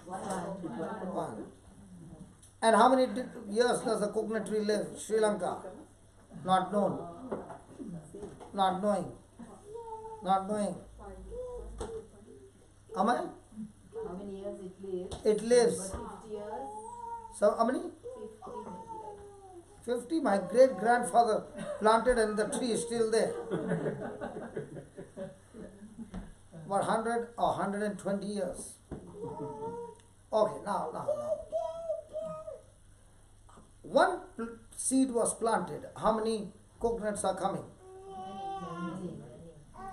One. And how many years does the coconut tree live? Sri Lanka? Not known. Not knowing. Not knowing. Am I? How many years it lives? It lives. But 50 years? So how many? 50 50. My great grandfather planted and the tree is still there. About 100 or 120 years. Okay, now. One seed was planted. How many coconuts are coming?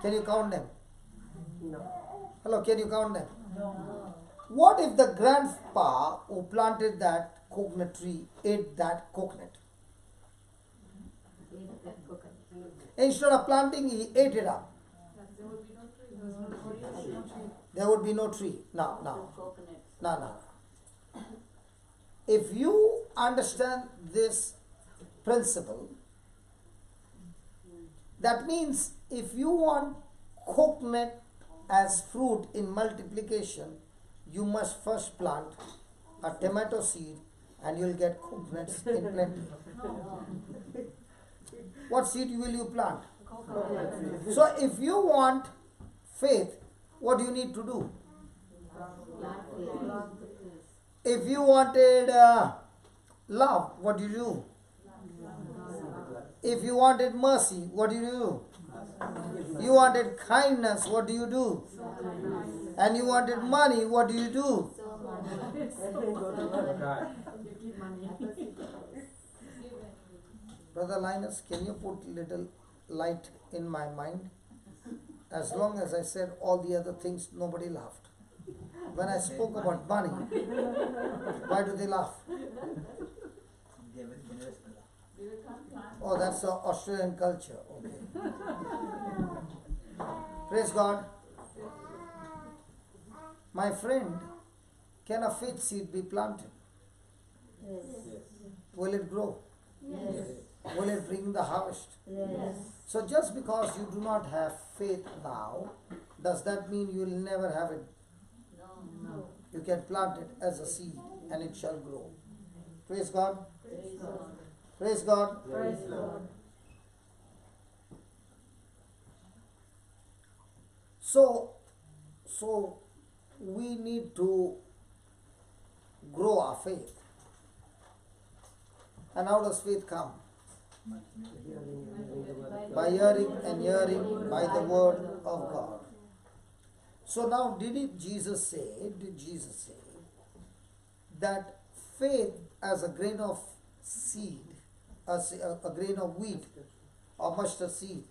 Can you count them? No. Hello, can you count them? What if the grandpa who planted that coconut tree ate that coconut? Instead of planting, he ate it up. There would be no tree. No. If you understand this principle, that means if you want coconut as fruit in multiplication, you must first plant a tomato seed and you'll get coconuts in plenty. What seed will you plant? So if you want faith, what do you need to do? If you wanted love, what do you do? If you wanted mercy, what do you do? You wanted kindness, what do you do? And you wanted money, what do you do? Brother Linus, can you put little light in my mind? As long as I said all the other things, nobody laughed. When I spoke about money, why do they laugh? Oh, that's the Australian culture. Okay. Praise God. My friend, can a faith seed be planted? Yes. Will it grow? Yes. Will it bring the harvest? Yes. So just because you do not have faith now, does that mean you will never have it? No. You can plant it as a seed and it shall grow. Praise God. Praise God. Praise God. Praise God. So we need to grow our faith. And how does faith come? By hearing and hearing by the word of God. So now did Jesus say that faith as a grain of seed, a grain of wheat or mustard seed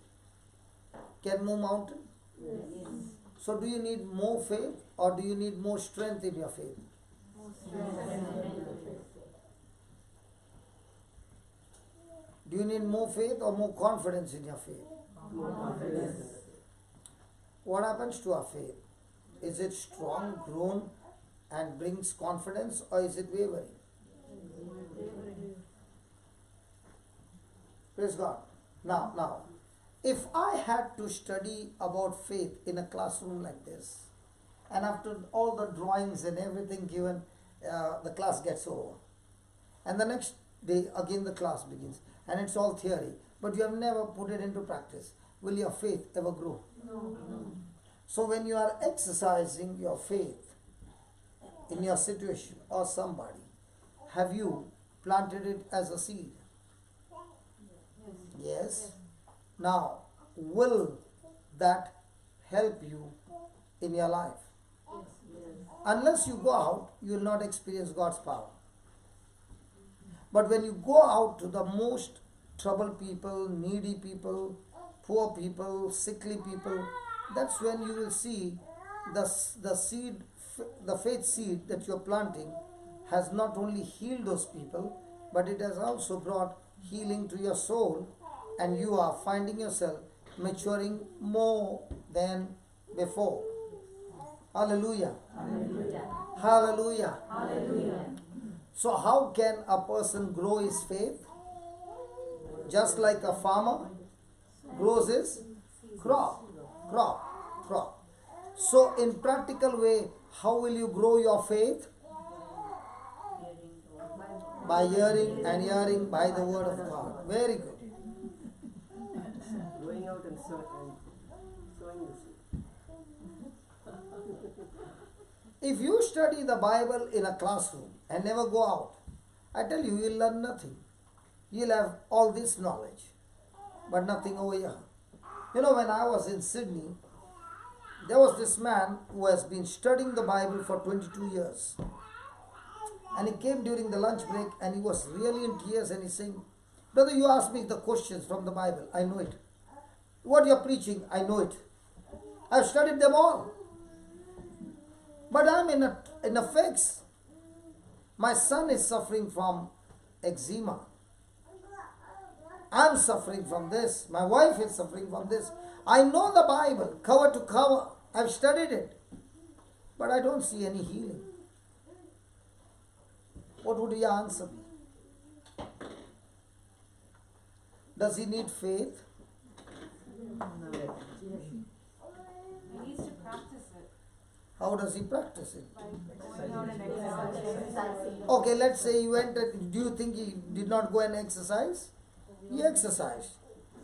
can move mountain? Yes. So do you need more faith or do you need more strength in your faith? Do you need more faith or more confidence in your faith? What happens to our faith? Is it strong, grown, and brings confidence, or is it wavering? Praise God. Now, if I had to study about faith in a classroom like this, and after all the drawings and everything given, the class gets over, and the next day again the class begins, and it's all theory, but you have never put it into practice, will your faith ever grow? No. So when you are exercising your faith in your situation or somebody, have you planted it as a seed? Yes. Now, will that help you in your life? Unless you go out, you will not experience God's power. But when you go out to the most troubled people, needy people, poor people, sickly people, that's when you will see the seed, the faith seed that you're planting has not only healed those people, but it has also brought healing to your soul, and you are finding yourself maturing more than before. Hallelujah. Hallelujah. Hallelujah. Hallelujah. So how can a person grow his faith? Just like a farmer grows his crop. So in practical way, how will you grow your faith? By hearing and hearing by the word of God. Very good. Going out and sowing the seed. If you study the Bible in a classroom and never go out, I tell you, you'll learn nothing. You'll have all this knowledge, but nothing over here. You know, when I was in Sydney, there was this man who has been studying the Bible for 22 years. And he came during the lunch break and he was really in tears and he's saying, "Brother, you asked me the questions from the Bible. I know it. What you're preaching, I know it. I've studied them all. But I'm in a fix. My son is suffering from eczema. I'm suffering from this. My wife is suffering from this. I know the Bible, cover to cover. I've studied it. But I don't see any healing. What would your answer be? Does he need faith? He needs to practice it. How does he practice it? By going out and exercising. Okay, let's say he went, do you think he did not go and exercise? He exercised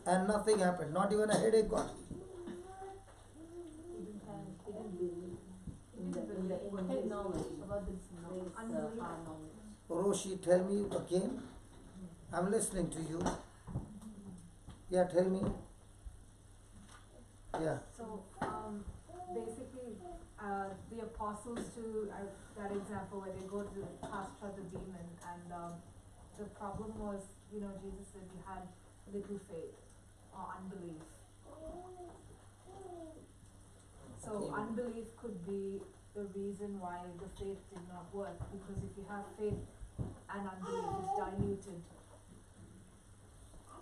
and nothing happened, not even a headache got. Head knowledge about this knowledge. Roshi, tell me again. I'm listening to you. Yeah, tell me. Yeah. So basically, the apostles to that example where they go to cast out the demon, and the problem was, Jesus said you had little faith or unbelief. So unbelief could be the reason why the faith did not work, because if you have faith and unbelief is diluted.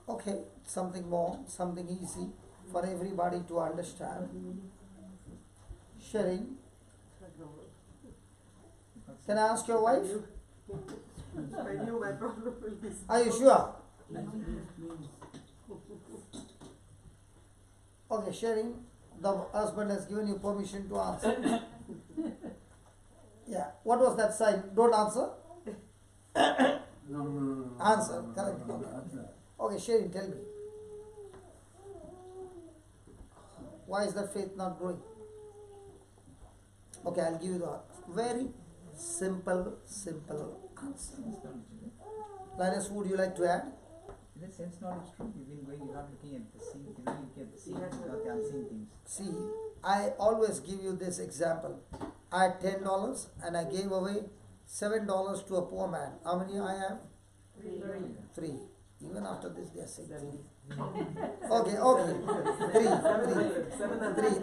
Okay, something more, something easy for everybody to understand. Sharing. Can I ask your wife? I knew my problem will be Are you sure? Okay, sharing. The husband has given you permission to answer. Yeah. What was that sign? Don't answer? Answer. Correct. Okay. Okay, sharing, tell me. Why is that faith not growing? Okay, I'll give you the very simple answer. Linus, would you like to add? Is it sense knowledge true? You've been going, you're not looking at the seen, you're not looking at the seen, not the unseen things. See, I always give you this example. I had $10 and I gave away $7 to a poor man. How many I have? 3. Even after this they are saying 3. Okay.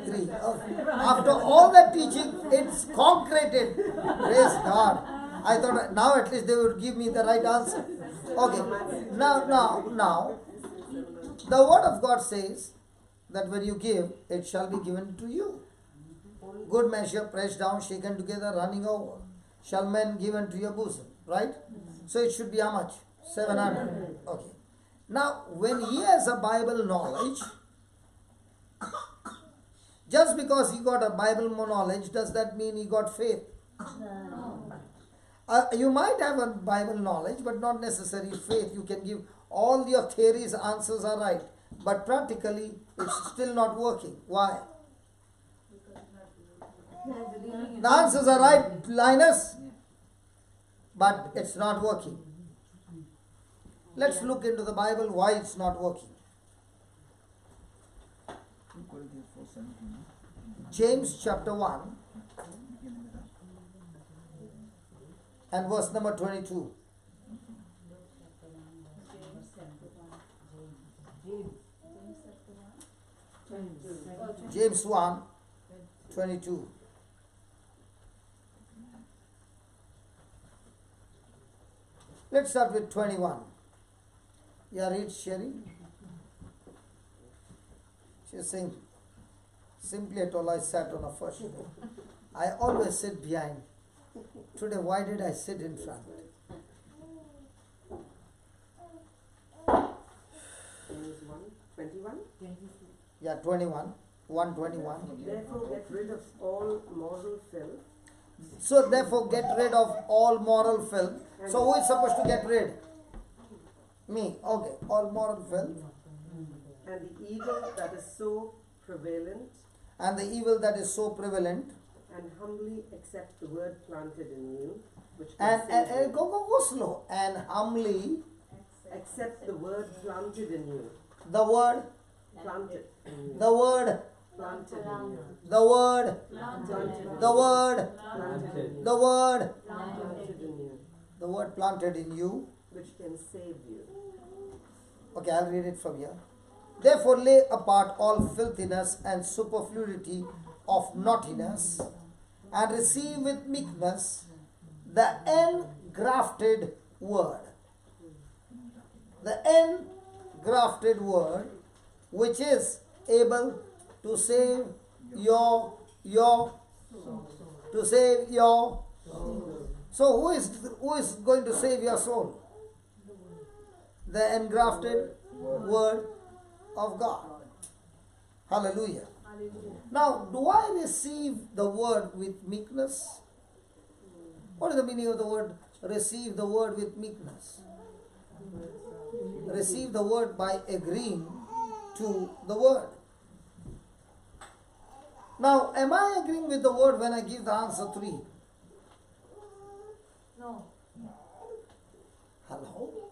3. Okay. After all that teaching, it's concreted. Praise God. I thought now at least they would give me the right answer. Okay. Now, the word of God says that when you give, it shall be given to you. Good measure, pressed down, shaken together, running over, shall men give unto your bosom. Right? So it should be how much? 700. Okay. Now, when he has a Bible knowledge, just because he got a Bible knowledge, does that mean he got faith? You might have a Bible knowledge, but not necessarily faith. You can give all your theories, answers are right, but practically it's still not working. Why? The answers are right, Linus, but it's not working. Let's look into the Bible why it's not working. James chapter 1 and verse number 22. James 1, 22. Let's start with 21. Yeah, read Sherry. She's saying, simply at all I sat on a first row. I always sit behind. Today, why did I sit in front? James 1:21. Yeah, 21. 121. Therefore get rid of all moral filth. So therefore get rid of all moral filth. So who is supposed to get rid? Me. Okay. All moral filth. And the evil that is so prevalent, And the evil that is so prevalent. and humbly accept the word planted in you, which can And, save you. go slow. And humbly Accept the word planted in you. the word, Planted in you. the word, Planted in you. the word, Planted. the word, Planted. the word, Planted in you, the word planted in you. which can save you. Okay, I'll read it from here. Therefore lay apart all filthiness and superfluity of naughtiness, and receive with meekness the engrafted word. The engrafted word, which is able to save your to save your. So who is going to save your soul? The engrafted word of God. Hallelujah. Now, do I receive the word with meekness? What is the meaning of the word receive the word with meekness? Receive the word by agreeing to the word. Now, am I agreeing with the word when I give the answer 3? No. Hello?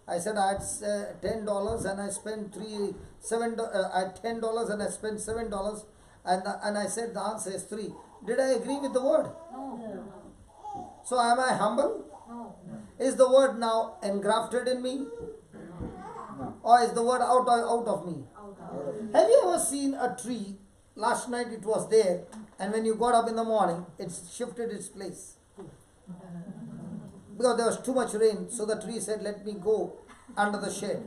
I said I had $10 and I spent I had $10 and I spent $7 and I said the answer is 3. Did I agree with the word? No. So am I humble? No. Is the word now engrafted in me? Or is the word out of me? Have you ever seen a tree? Last night it was there, and when you got up in the morning, it shifted its place. Because there was too much rain, so the tree said, let me go under the shade.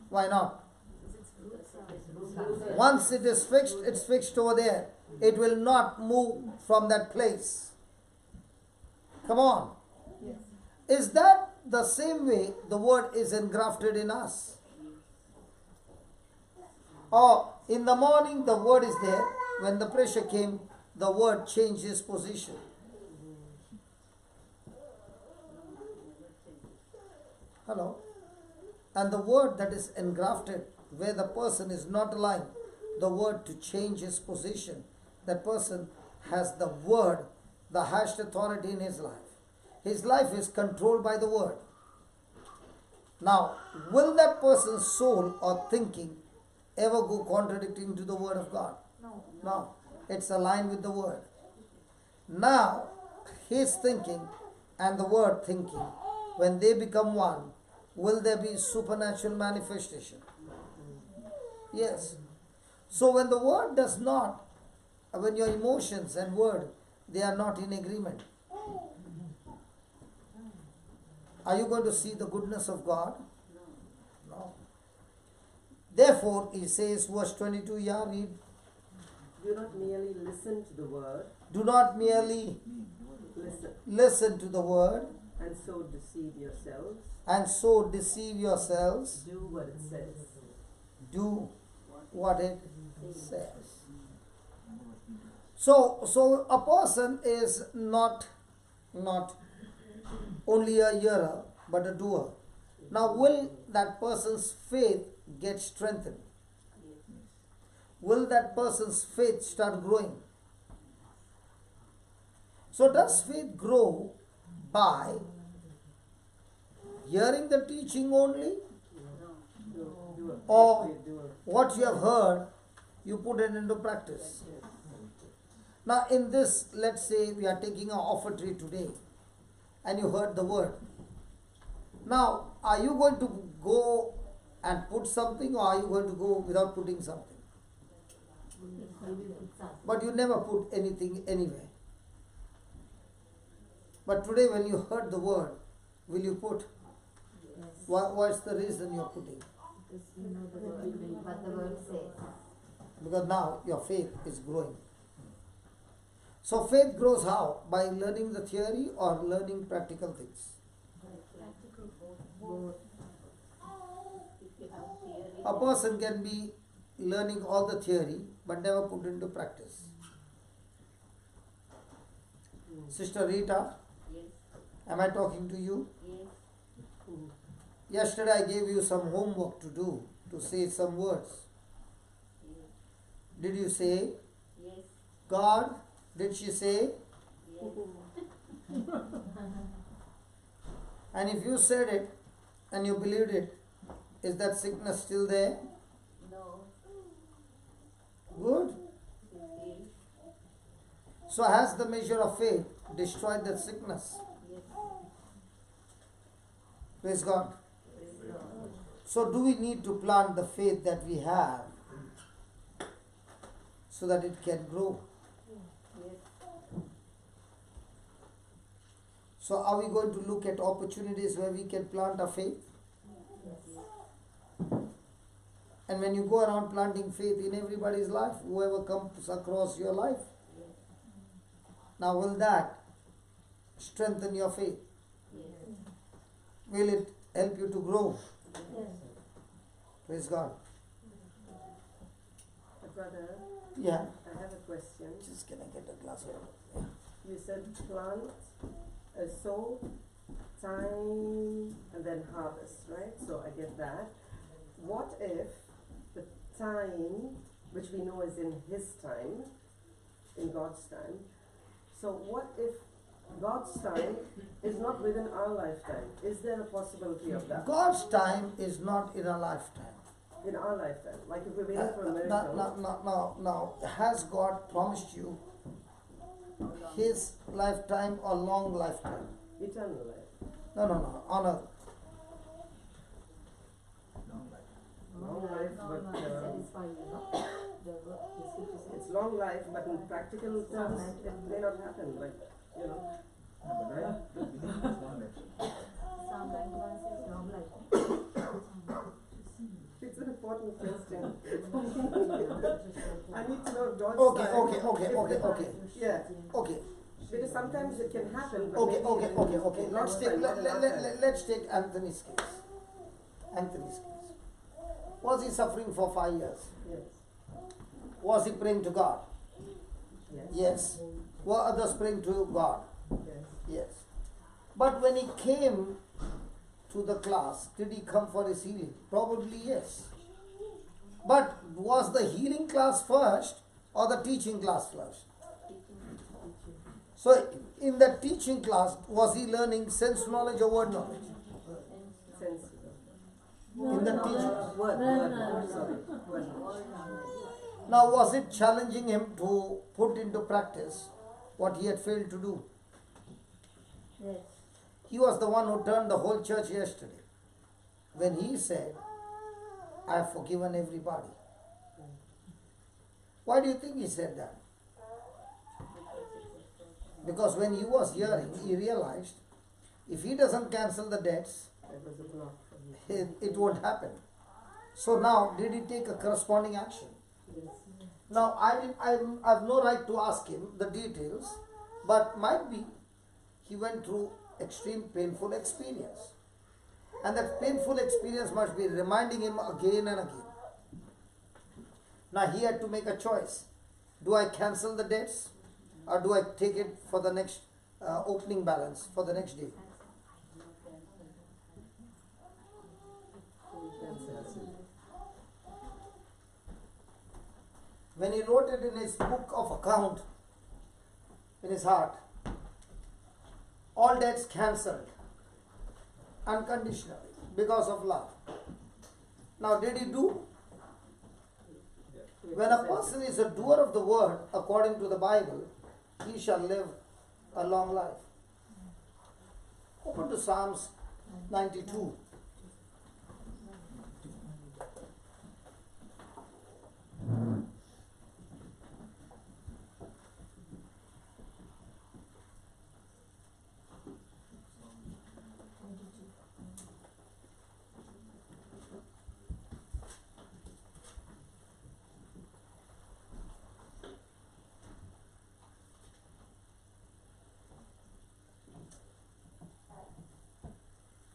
Why not? Once it is fixed, it's fixed over there. It will not move from that place. Come on. Is that the same way the word is engrafted in us? Or in the morning the word is there, when the pressure came, the word changed its position. Hello? And the word that is engrafted, where the person is not aligned, the word to change his position, that person has the word, the highest authority in his life. His life is controlled by the word. Now, will that person's soul or thinking ever go contradicting to the word of God? No. No. It's aligned with the word. Now, his thinking and the word thinking, when they become one, will there be supernatural manifestation? Yes. So when the word does not, when your emotions and word, they are not in agreement, are you going to see the goodness of God? No. Therefore, he says, verse 22, read. Do not merely listen to the word. Do not merely listen to the word. And so deceive yourselves. And so deceive yourselves. Do what it says. Do what it says. So a person is not only a hearer, but a doer. Now, will that person's faith get strengthened? Will that person's faith start growing? So does faith grow by hearing the teaching only? Or what you have heard, you put it into practice? Now in this, let's say we are taking an offertory today and you heard the word. Now, are you going to go and put something, or are you going to go without putting something? But you never put anything anyway. But today when you heard the word, will you put? What's the reason you are putting? What the word says. Because now your faith is growing. So faith grows how? By learning the theory or learning practical things? A person can be learning all the theory but never put into practice. Sister Rita, Yes. am I talking to you? Yes. Yesterday I gave you some homework to do, to say some words. Did you say Yes. God? Did she say? Yes. And if you said it and you believed it, is that sickness still there? No. Good. Okay. So has the measure of faith destroyed that sickness? Yes. Praise God. Praise God. So do we need to plant the faith that we have so that it can grow. So are we going to look at opportunities where we can plant our faith? And when you go around planting faith in everybody's life, whoever comes across your life, now will that strengthen your faith? Will it help you to grow? Praise God. Brother, Yeah. I have a question. Just can I get a glass of water? Yeah. You said plant, sow, time, and then harvest, right? So I get that. What if the time, which we know is in His time, in God's time, so what if God's time is not within our lifetime? Is there a possibility of that? God's time is not in a lifetime. In our lifetime, like if we're waiting for a miracle. Now, has God promised you His lifetime or long lifetime? Eternal life. No, on earth. Long life. Long life, but it's long life, but in practical terms, it may not happen. Like, you know. No, but right, the beginning is long life. Psalm 91 says long life. It's an important question. I need to know God's Okay. Yeah, Okay. because sometimes it can happen. But Okay. maybe in Let's God's take time, not in our time. let's take Anthony's case. Anthony's case. Was he suffering for 5 years? Yes. Was he praying to God? Yes. Yes. Were others praying to God? Yes. Yes. But when he came to the class, did he come for his healing? Probably yes. But was the healing class first or the teaching class first? So in the teaching class, was he learning sense knowledge or word knowledge? Sense. In the teaching. Word. Sorry. Word. Now, was it challenging him to put into practice what he had failed to do? Yes. He was the one who turned the whole church yesterday when he said, I have forgiven everybody. Why do you think he said that? Because when he was hearing, he realized if he doesn't cancel the debts, It was a block for me. it won't happen. So now, did he take a corresponding action? Yes. Now, I have no right to ask him the details, but might be he went through extreme painful experience. And that painful experience must be reminding him again and again. Now, he had to make a choice. Do I cancel the debts or do I take it for the next opening balance for the next day? When he wrote it in his book of account, in his heart, all debts cancelled unconditionally because of love. Now, did he do? When a person is a doer of the word according to the Bible, he shall live a long life. Open to Psalms 92.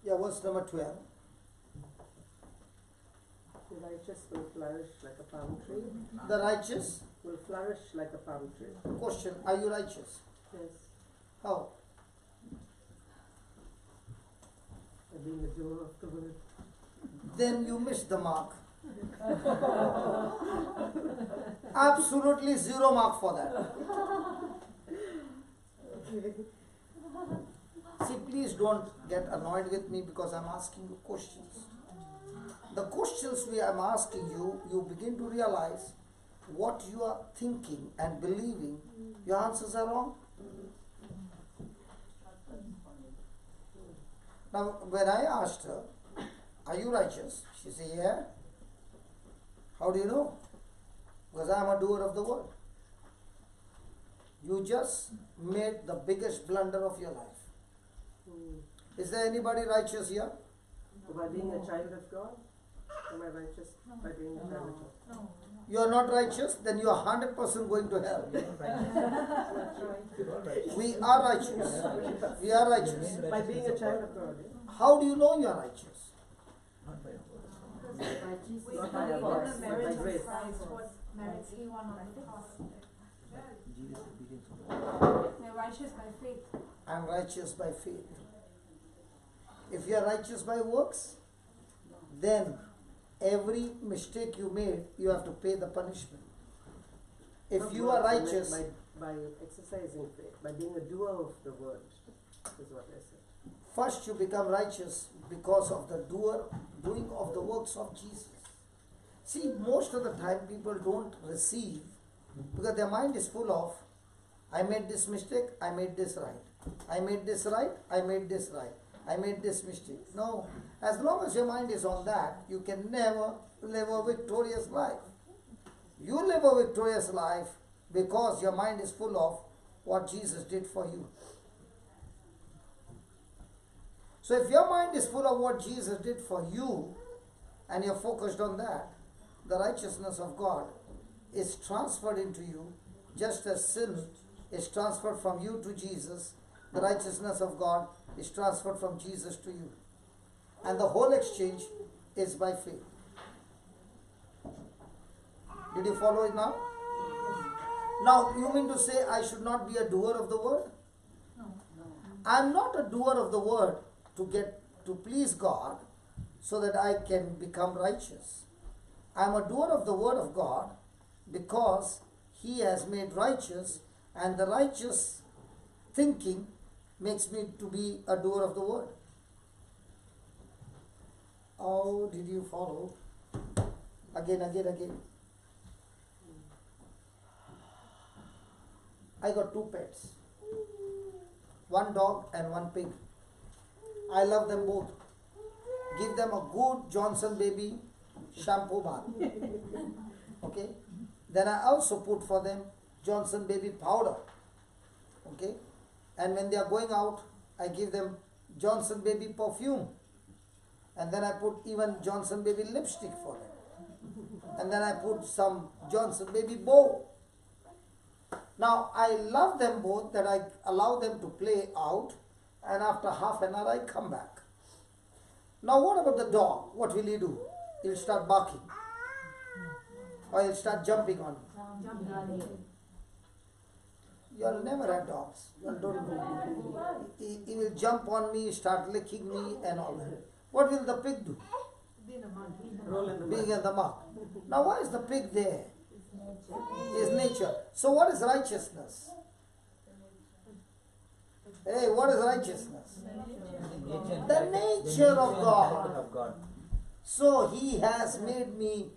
Yeah, verse number 12. The righteous will flourish like a palm tree. The righteous, Will flourish like a palm tree. question, are you righteous? Yes. How? By being a doer of the word. Then you missed the mark. Absolutely 0 mark for that. See, please don't get annoyed with me because I'm asking you questions. The questions I'm asking you, you begin to realize what you are thinking and believing, your answers are wrong. Now, when I asked her, are you righteous? She said, yeah. How do you know? Because I am a doer of the word. You just made the biggest blunder of your life. Is there anybody righteous here? By being a child of God? Am I righteous by being a child of God? No. You are not righteous, then you are 100% going to hell. We are righteous. We are righteous. By being a child of God. How do you know you are righteous? Not by our words. We Not believe by in our the works, but merits by of grace. Christ, what merits he won on the cross. Jesus' obedience to the word. We're righteous by faith. I am righteous by faith. If you are righteous by works, then every mistake you made, you have to pay the punishment. If Not you are works, I meant righteous, by exercising faith, by being a doer of the word, is what I said. first you become righteous because of the doing of the works of Jesus. See, most of the time people don't receive because their mind is full of, I made this mistake, I made this right. I made this right, I made this right. I made this mistake. No, as long as your mind is on that, you can never live a victorious life. You live a victorious life because your mind is full of what Jesus did for you. So if your mind is full of what Jesus did for you and you're focused on that, the righteousness of God is transferred into you just as sin is transferred from you to Jesus. The righteousness of God is transferred from Jesus to you. And the whole exchange is by faith. Did you follow it now? Now, you mean to say I should not be a doer of the word? No. I'm not a doer of the word to please God so that I can become righteous. I'm a doer of the word of God because He has made righteous, and the righteous thinking makes me to be a doer of the word. Oh, did you follow? Again. I got 2 pets. 1 dog and 1 pig. I love them both. Give them a good Johnson Baby shampoo bath. Okay? Then I also put for them Johnson Baby powder. Okay? And when they are going out, I give them Johnson Baby perfume. And then I put even Johnson Baby lipstick for them. And then I put some Johnson Baby bow. Now I love them both, that I allow them to play out, and after half an hour I come back. Now what about the dog? What will he do? He'll start barking. Or he'll start jumping on me. You'll never have dogs. You don't do. He will jump on me, start licking me and all that. What will the pig do? Roll in the Being mud. in the mud. Now why is the pig there? His nature. So what is righteousness? Hey, what is righteousness? The nature of God. So He has made me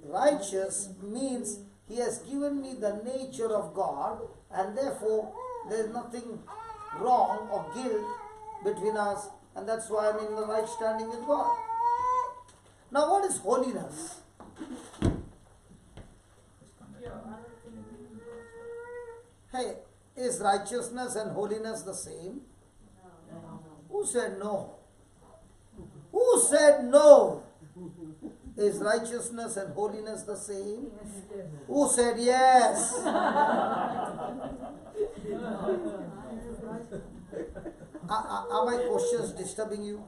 righteous, means He has given me the nature of God, and therefore there is nothing wrong or guilt between us, and that's why I'm in the right standing with God. Now what is holiness? Hey, is righteousness and holiness the same? Who said no? Who said no? Is righteousness and holiness the same? Who said yes? Are my questions disturbing you?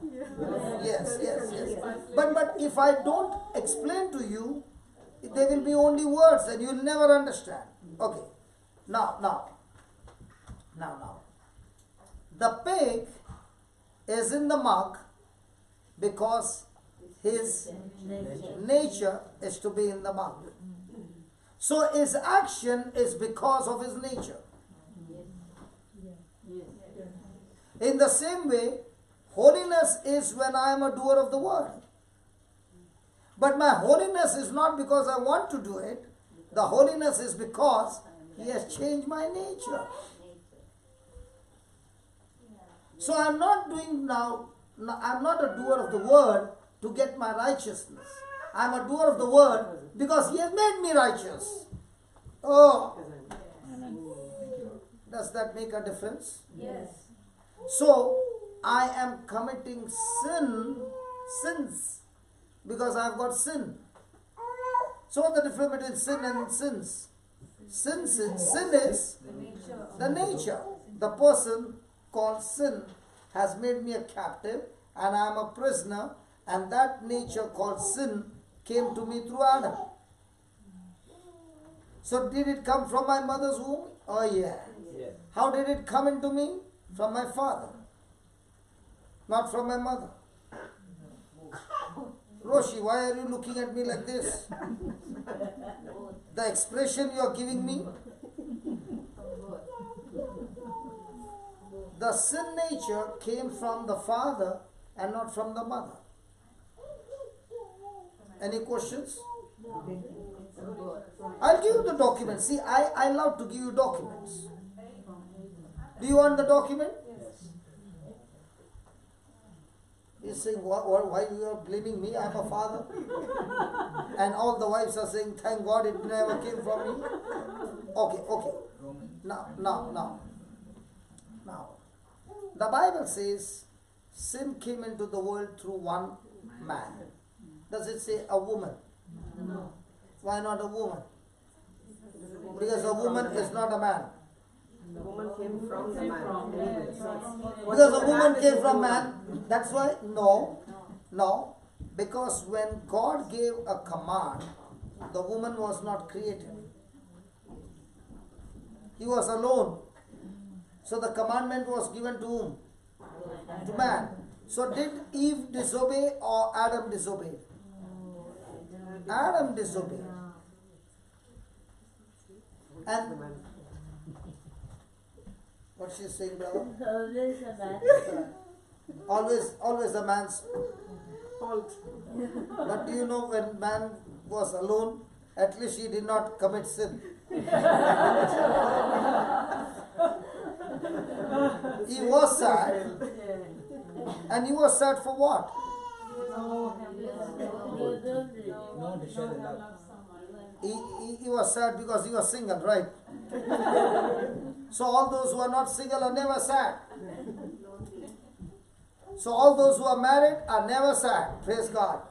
Yes. But if I don't explain to you, there will be only words and you'll never understand. Okay. Now. The pig is in the mug because his nature is to be in the mug. So his action is because of his nature. In the same way, holiness is when I am a doer of the word. But my holiness is not because I want to do it. The holiness is because He has changed my nature. So I'm not a doer of the word to get my righteousness. I am a doer of the word because He has made me righteous. Oh, Amen. Thank you, Lord. does that make a difference? Yes. So, I am committing sins, because I have got sin. So, what's the difference between sin and sins? Sin is The nature of the nature. The person called sin has made me a captive and I am a prisoner, and that nature called sin came to me through Adam. So did it come from my mother's womb? Oh yeah. Yes. How did it come into me? From my father, not from my mother. Roshi, why are you looking at me like this? The expression you are giving me, the sin nature came from the father and not from the mother. Any questions? I'll give you the document. See, I love to give you documents. Do you want the document? He's saying, why you are blaming me? I'm a father. And all the wives are saying, thank God it never came from me. Okay. Now. The Bible says, sin came into the world through one man. Does it say a woman? No. Why not a woman? Because a woman is not a man. The woman came from the man. Anyway, so it's- Because a woman came from man. That's why? No. Because when God gave a command, the woman was not created. He was alone. So the commandment was given to whom? To man. So did Eve disobey or Adam disobey? Adam disobeyed. And what she's saying, brother? Always a man. Always a man's fault. But do you know, when man was alone, at least he did not commit sin. He was sad. And he was sad for what? No to share the love. He was sad because he was single, right? So all those who are not single are never sad. So all those who are married are never sad. Praise God.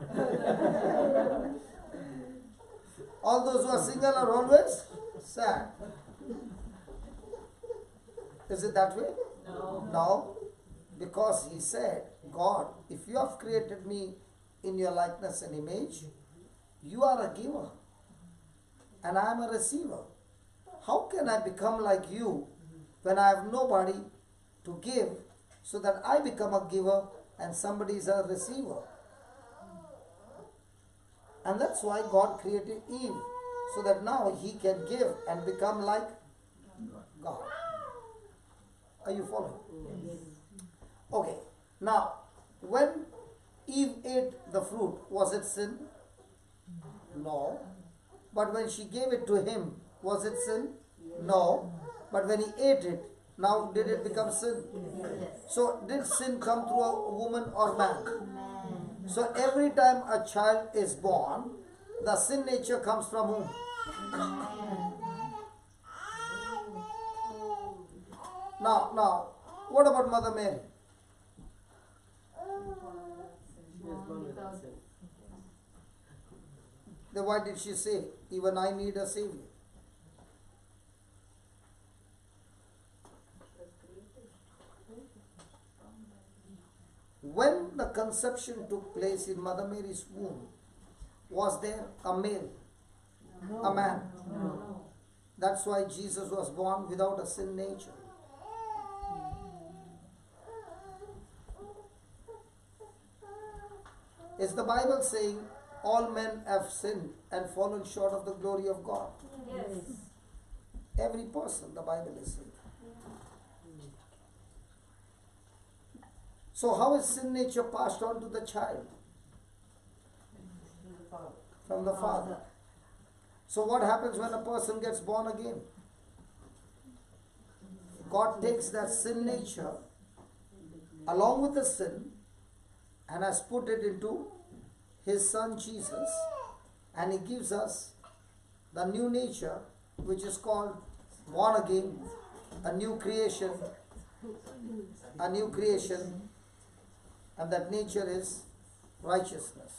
All those who are single are always sad. Is it that way? No. Because he said, God, if you have created me in your likeness and image, you are a giver and I am a receiver. How can I become like you when I have nobody to give, so that I become a giver and somebody is a receiver? And that's why God created Eve, so that now he can give and become like God. Are you following? Okay. Now, when Eve ate the fruit, was it sin? No. But when she gave it to him, was it sin? No. But when he ate it, now did it become sin? So did sin come through a woman or man? So every time a child is born, the sin nature comes from whom? Now, what about Mother Mary? She was born without sin. Then why did she say, even I need a savior? When the conception took place in Mother Mary's womb, was there a male? A man? No. That's why Jesus was born without a sin nature. Is the Bible saying all men have sinned and fallen short of the glory of God? yes. Every person, the Bible is saying. So how is sin nature passed on to the child? From the father. So what happens when a person gets born again? God takes that sin nature along with the sin and has put it into his son Jesus, and He gives us the new nature, which is called born again, a new creation, and that nature is righteousness.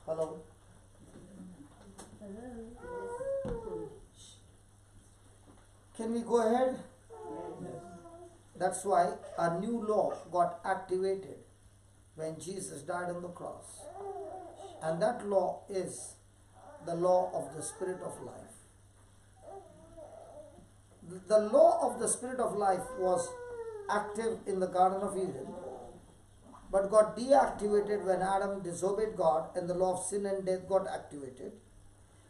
Hello? Can we go ahead? That's why a new law got activated when Jesus died on the cross. And that law is the law of the Spirit of life. The law of the Spirit of life was active in the Garden of Eden, but got deactivated when Adam disobeyed God and the law of sin and death got activated.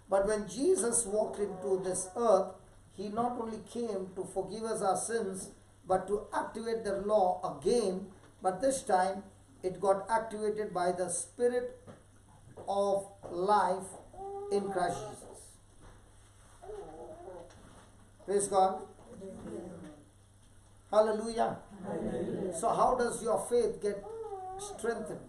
But when Jesus walked into this earth, He not only came to forgive us our sins, but to activate the law again, but this time it got activated by the Spirit of life in Christ Jesus. Praise God. Hallelujah. So how does your faith get strengthened?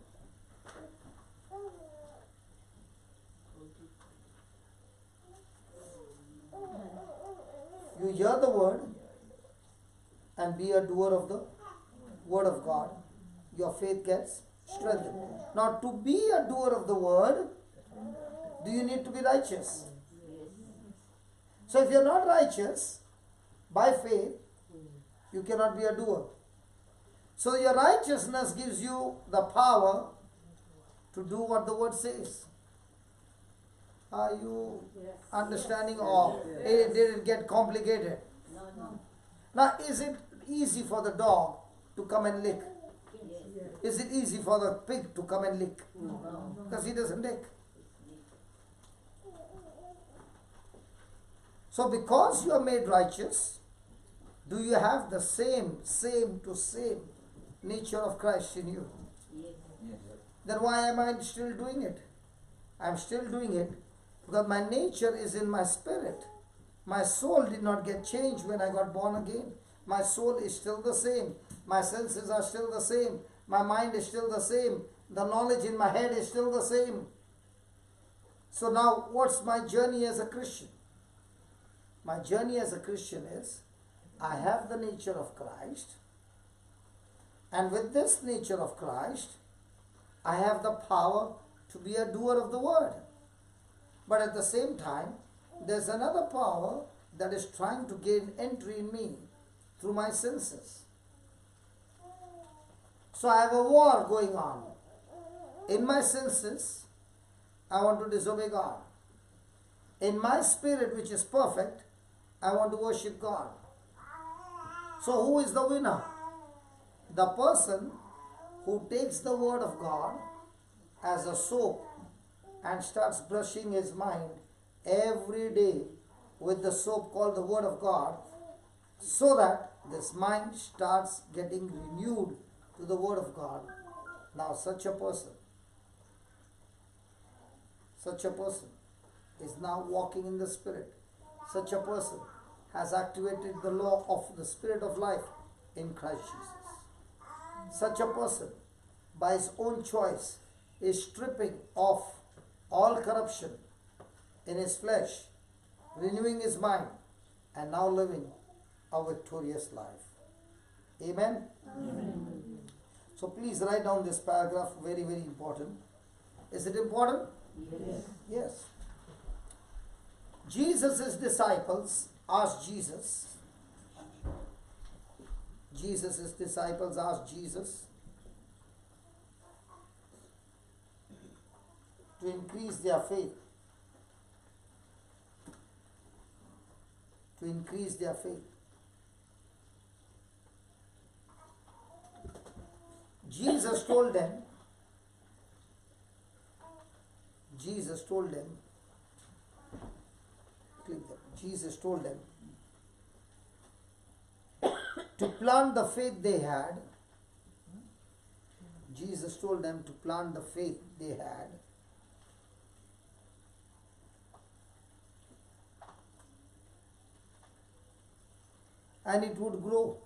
You hear the word and be a doer of the word of God. Your faith gets strengthened. Now, to be a doer of the word, do you need to be righteous? So if you're not righteous by faith, you cannot be a doer. So your righteousness gives you the power to do what the word says. Are you understanding, or did it get complicated? No. Now, is it easy for the dog to come and lick? Is it easy for the pig to come and lick? Because he doesn't lick. So because you are made righteous, do you have the same nature of Christ in you? Then why am I still doing it? I'm still doing it because my nature is in my spirit. My soul did not get changed when I got born again. My soul is still the same. My senses are still the same. My mind is still the same. The knowledge in my head is still the same. So now what's my journey as a Christian? My journey as a Christian is, I have the nature of Christ, and with this nature of Christ, I have the power to be a doer of the word. But at the same time, there's another power that is trying to gain entry in me through my senses. So I have a war going on. In my senses, I want to disobey God. In my spirit, which is perfect, I want to worship God. So who is the winner? The person who takes the word of God as a soap and starts brushing his mind every day with the soap called the word of God, so that this mind starts getting renewed to the word of God. Now such a person is now walking in the Spirit. Such a person has activated the law of the Spirit of life in Christ Jesus. Such a person, by his own choice, is stripping off all corruption in his flesh, renewing his mind, and now living a victorious life. Amen? Amen. So please write down this paragraph, very, very important. Is it important? Yes. Yes. Jesus' disciples asked Jesus. Jesus' disciples asked Jesus to increase their faith. To increase their faith. Jesus told them, Jesus told them to plant the faith they had. Jesus told them to plant the faith they had. And it would grow.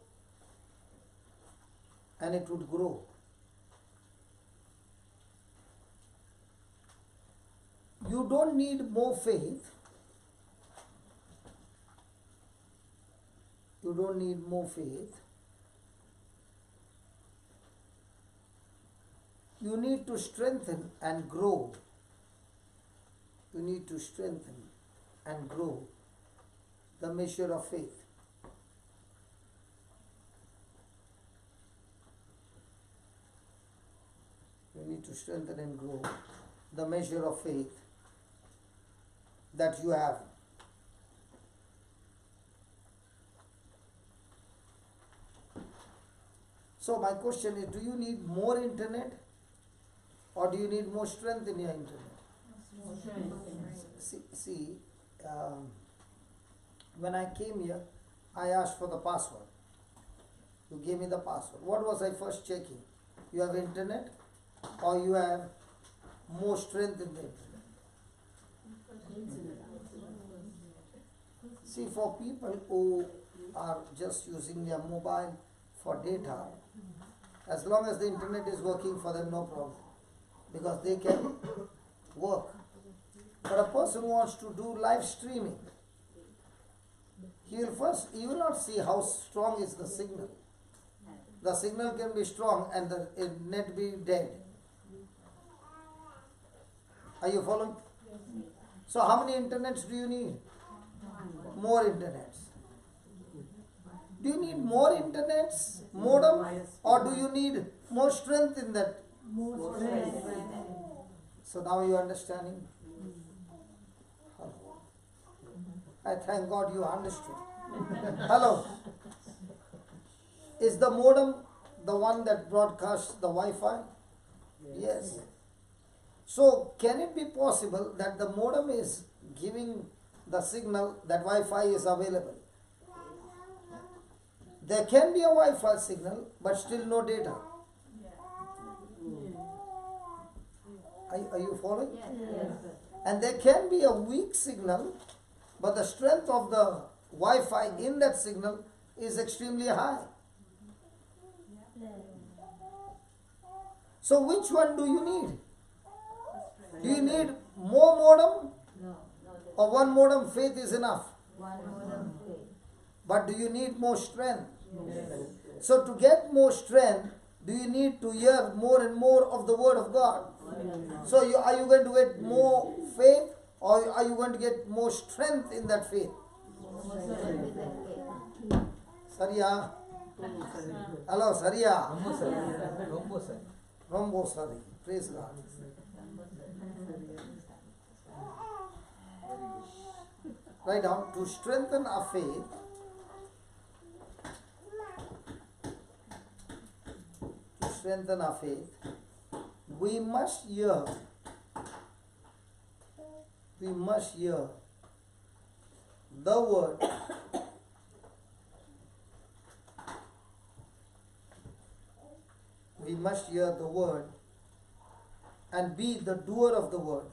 And it would grow. you don't need more faith. You don't need more faith. You need to strengthen and grow. You need to strengthen and grow the measure of faith. You need to strengthen and grow the measure of faith that you have. So my question is, do you need more internet or do you need more strength in your internet? See, when I came here, I asked for the password. You gave me the password. What was I first checking? You have internet or you have more strength in the internet? See, for people who are just using their mobile for data, as long as the internet is working for them, no problem, because they can work. But a person who wants to do live streaming, he will not see how strong is the signal. The signal can be strong and the net be dead. Are you following? So how many internets do you need? More internets. Do you need more internets, modem, or do you need more strength in that? More strength. So now you are understanding? I thank God you understood. Hello. Is the modem the one that broadcasts the Wi-Fi? Yes. So can it be possible that the modem is giving the signal that Wi-Fi is available? There can be a Wi-Fi signal, but still no data. Are you following? Yes. And there can be a weak signal, but the strength of the Wi-Fi in that signal is extremely high. So which one do you need? Do you need more modem, No. or one modem faith is enough? One modem faith. But do you need more strength? Yes. So to get more strength, do you need to hear more and more of the word of God? So are you going to get more faith, or are you going to get more strength in that faith? Sariya? Hello, Sariya? Rombo Sari. Praise God. Write down, to strengthen our faith, we must hear the word. We must hear the word and be the doer of the word.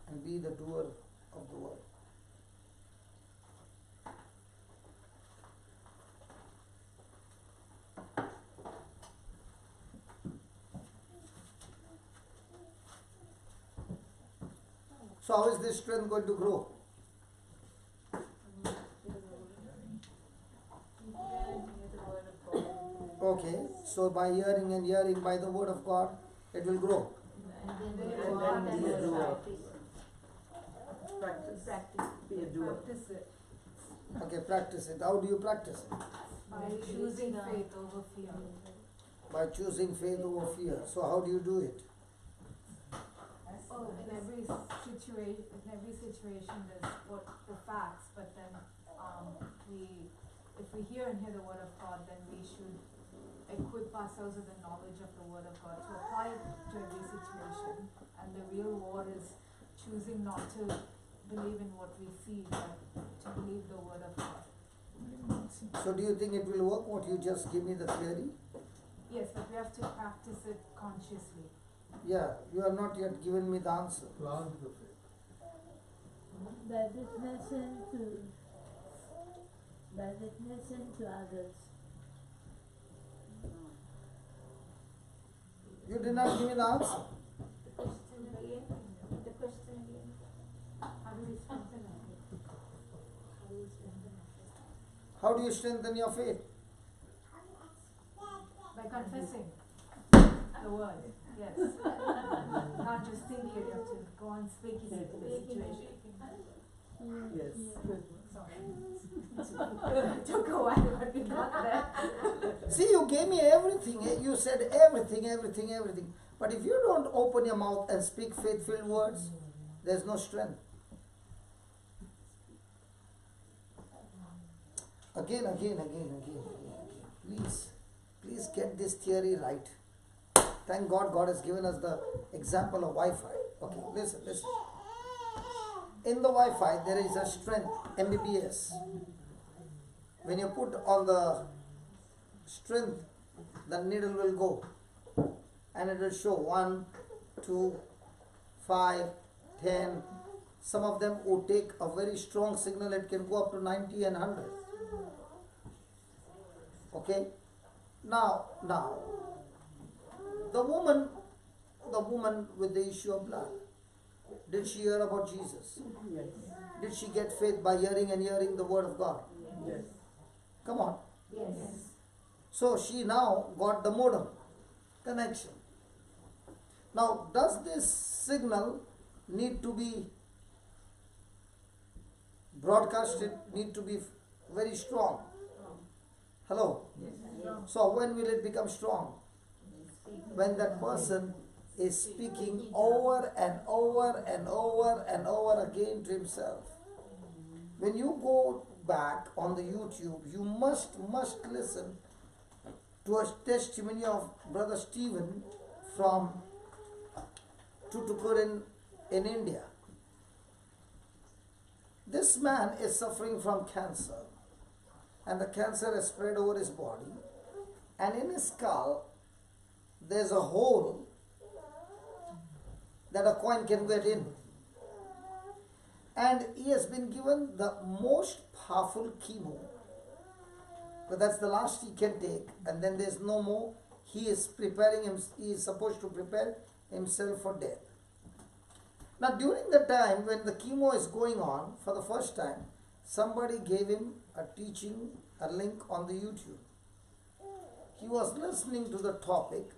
And be the doer of the word. So how is this strength going to grow? Okay, so by hearing and hearing by the word of God, it will grow. Practice. Be a doer. Practice it Okay, practice it. How do you practice it? by choosing faith over fear. By choosing faith over fear. So how do you do it? Oh, in every situation, there's what the facts, but then if we hear the word of God, then we should equip ourselves with the knowledge of the word of God to apply it to every situation. And the real war is choosing not to believe in what we see, but to believe the word of God. So do you think it will work, what you just give me the theory? Yes, but we have to practice it consciously. Yeah, you have not yet given me the answer. By witnessing to others. You did not give me the answer. The question again. The question again. How do we strengthen our faith? How do we strengthen our faith? How do you strengthen your faith? By confessing the word, yes. Not just thinking, you have to go on speaking it to the situation. Yes. Sorry. Took a while, but we got there. See, you gave me everything. You said everything. But if you don't open your mouth and speak faith-filled words, there's no strength. Again. Please get this theory right. Thank God, God has given us the example of Wi-Fi. Okay, listen. In the Wi-Fi, there is a strength, Mbps. When you put on the strength, the needle will go. And it will show 1, 2, 5, 10. Some of them would take a very strong signal, it can go up to 90 and 100. Okay? Now, the woman with the issue of blood, did she hear about Jesus? Yes. Did she get faith by hearing the word of God? Yes. Come on. Yes. So she now got the modem connection. Now, does this signal need to be broadcasted, need to be very strong? Hello? So when will it become strong? When that person is speaking over and over again to himself. When you go back on the YouTube, you must listen to a testimony of Brother Stephen from Tuticorin in India. This man is suffering from cancer, and the cancer has spread over his body, and in his skull there's a hole that a coin can get in. And he has been given the most powerful chemo, but that's the last he can take, and then there's no more. He is supposed to prepare himself for death. Now, during the time when the chemo is going on, for the first time, somebody gave him a teaching, a link on the YouTube. He was listening to the topic,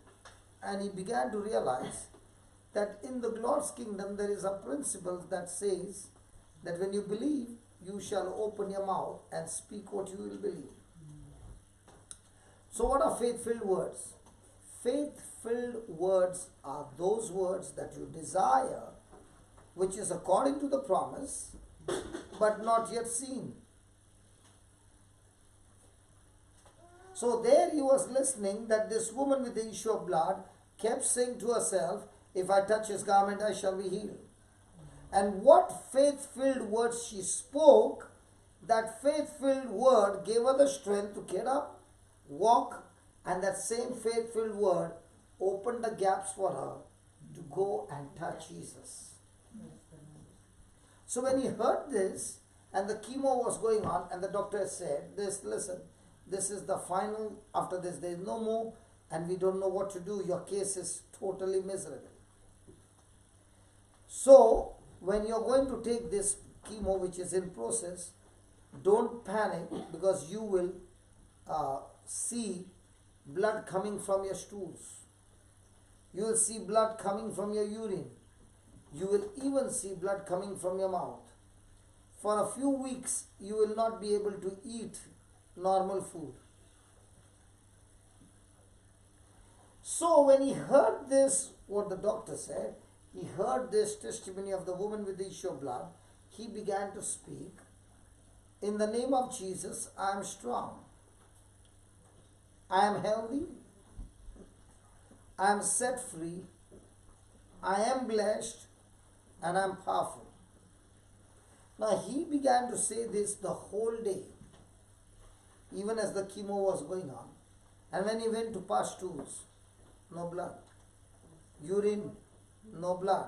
and he began to realize that in the Lord's kingdom there is a principle that says that when you believe, you shall open your mouth and speak what you will believe. So what are faith-filled words? Faith-filled words are those words that you desire, which is according to the promise, but not yet seen. So there he was listening that this woman with the issue of blood kept saying to herself, if I touch his garment, I shall be healed. And what faith-filled words she spoke, that faith-filled word gave her the strength to get up, walk, and that same faith-filled word opened the gaps for her to go and touch Jesus. So when he heard this, and the chemo was going on, and the doctor said, listen, this is the final, after this there is no more, and we don't know what to do, your case is totally miserable. So, when you're going to take this chemo which is in process, don't panic, because you will see blood coming from your stools. You will see blood coming from your urine. You will even see blood coming from your mouth. For a few weeks, you will not be able to eat normal food. So when he heard this, what the doctor said, he heard this testimony of the woman with the issue of blood, he began to speak, in the name of Jesus, I am strong. I am healthy. I am set free. I am blessed. And I am powerful. Now he began to say this the whole day, even as the chemo was going on. And when he went to pass stools, no blood. Urine, no blood.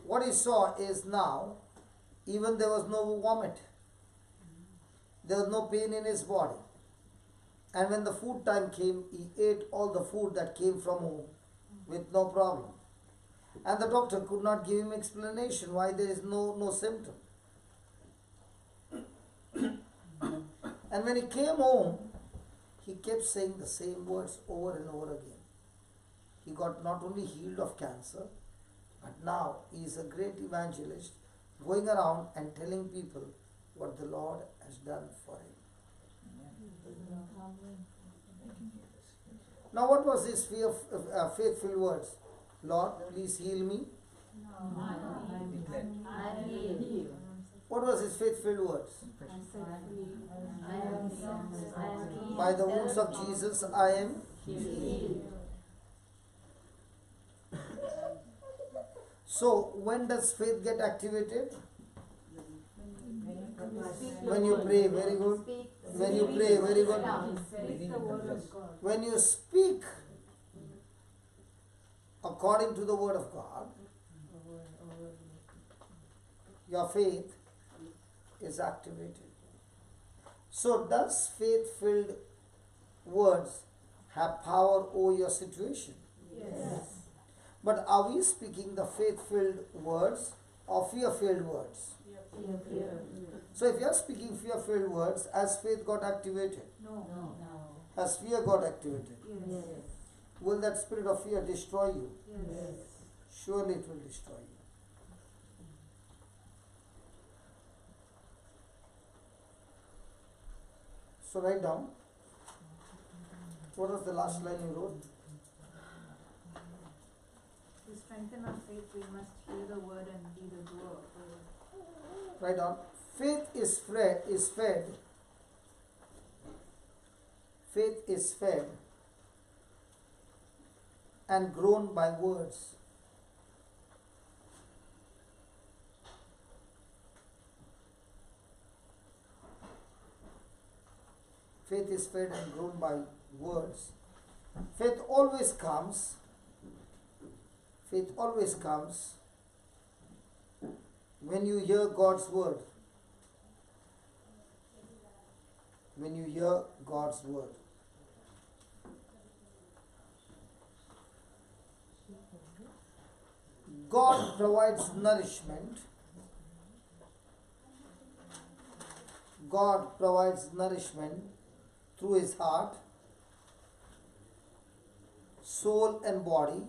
What he saw is now, even there was no vomit. There was no pain in his body. And when the food time came, he ate all the food that came from home with no problem. And the doctor could not give him explanation why there is no symptom. And when he came home, he kept saying the same words over and over again. He got not only healed of cancer, but now he is a great evangelist, going around and telling people what the Lord has done for him. Now what was his faith-filled words? Lord, please heal me. What was his faith-filled words? By the wounds of Jesus, I am healed. So, when does faith get activated? When you pray, very good. When you pray, very good. When you speak according to the word of God, your faith is activated. So, does faith-filled words have power over your situation? Yes. But are we speaking the faith-filled words or fear-filled words? So if you are speaking fear-filled words, has faith got activated? No. Has fear got activated? Yes. Will that spirit of fear destroy you? Yes. Surely it will destroy you. So write down. What was the last line you wrote? To strengthen our faith, we must hear the word and be the doer. Write down. Faith is fed. Faith is fed and grown by words. Faith is fed and grown by words. Faith always comes. Faith always comes when you hear God's word. When you hear God's word. God provides nourishment. God provides nourishment through his heart, soul and body.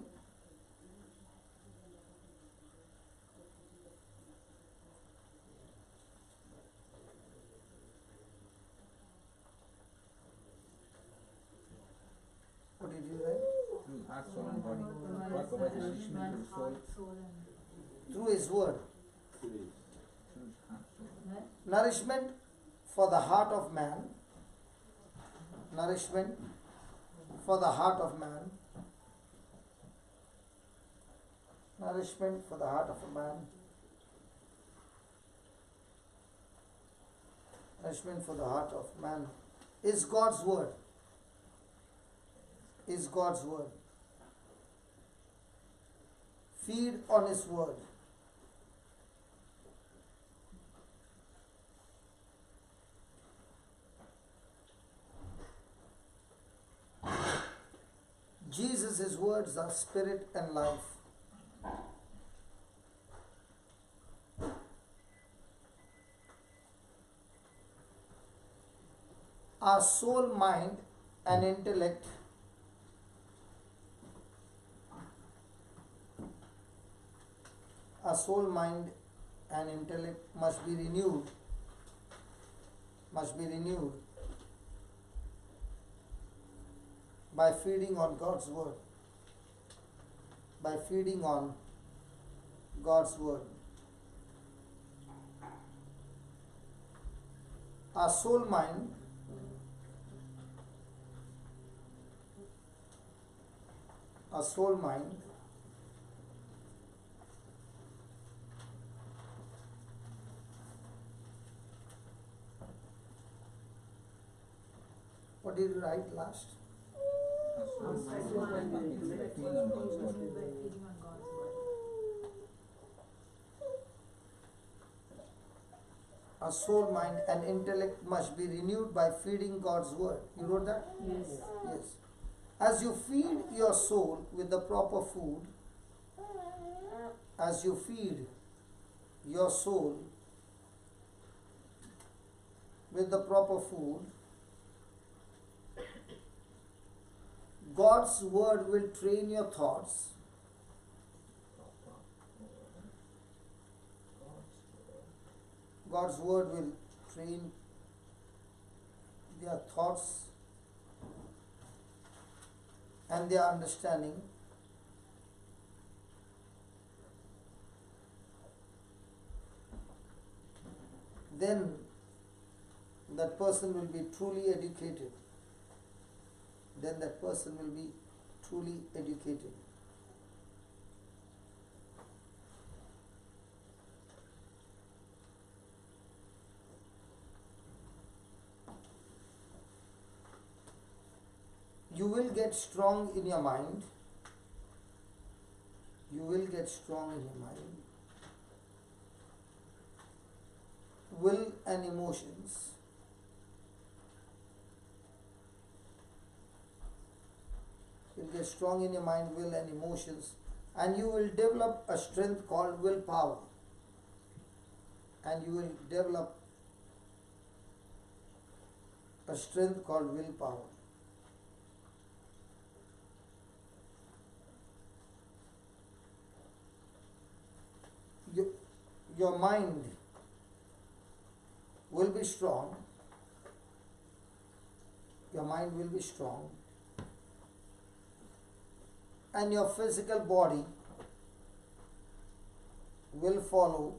What did you write? Through heart, soul, and body. God provides nourishment to the soul. Through his word. Through heart, soul. Nourishment for the heart of man. Nourishment for the heart of man. Nourishment for the heart of a man. Nourishment for the heart of man is God's word. Is God's word. Feed on his word. Jesus' words are spirit and life. Our soul, mind, and intellect must be renewed. By feeding on God's word. By feeding on God's word. Our soul, mind, what did you write last? Our soul, mind, soul, and body is by feeding on God's word. By feeding on God's word. Our soul, mind, and intellect must be renewed by feeding God's word. You wrote that? Yes. Yes. As you feed your soul with the proper food, as you feed your soul with the proper food, God's word will train your thoughts. God's word will train their thoughts and their understanding. Then that person will be truly educated. Then that person will be truly educated. You will get strong in your mind. You will get strong in your mind. Will and emotions. You'll get strong in your mind, will and emotions, and you will develop a strength called willpower. And you will develop a strength called willpower. Your mind will be strong. Your mind will be strong. And your physical body will follow.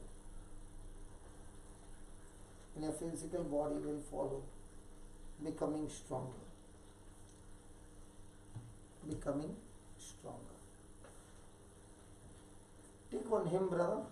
And your physical body will follow, becoming stronger. Becoming stronger. Take one hymn, brother.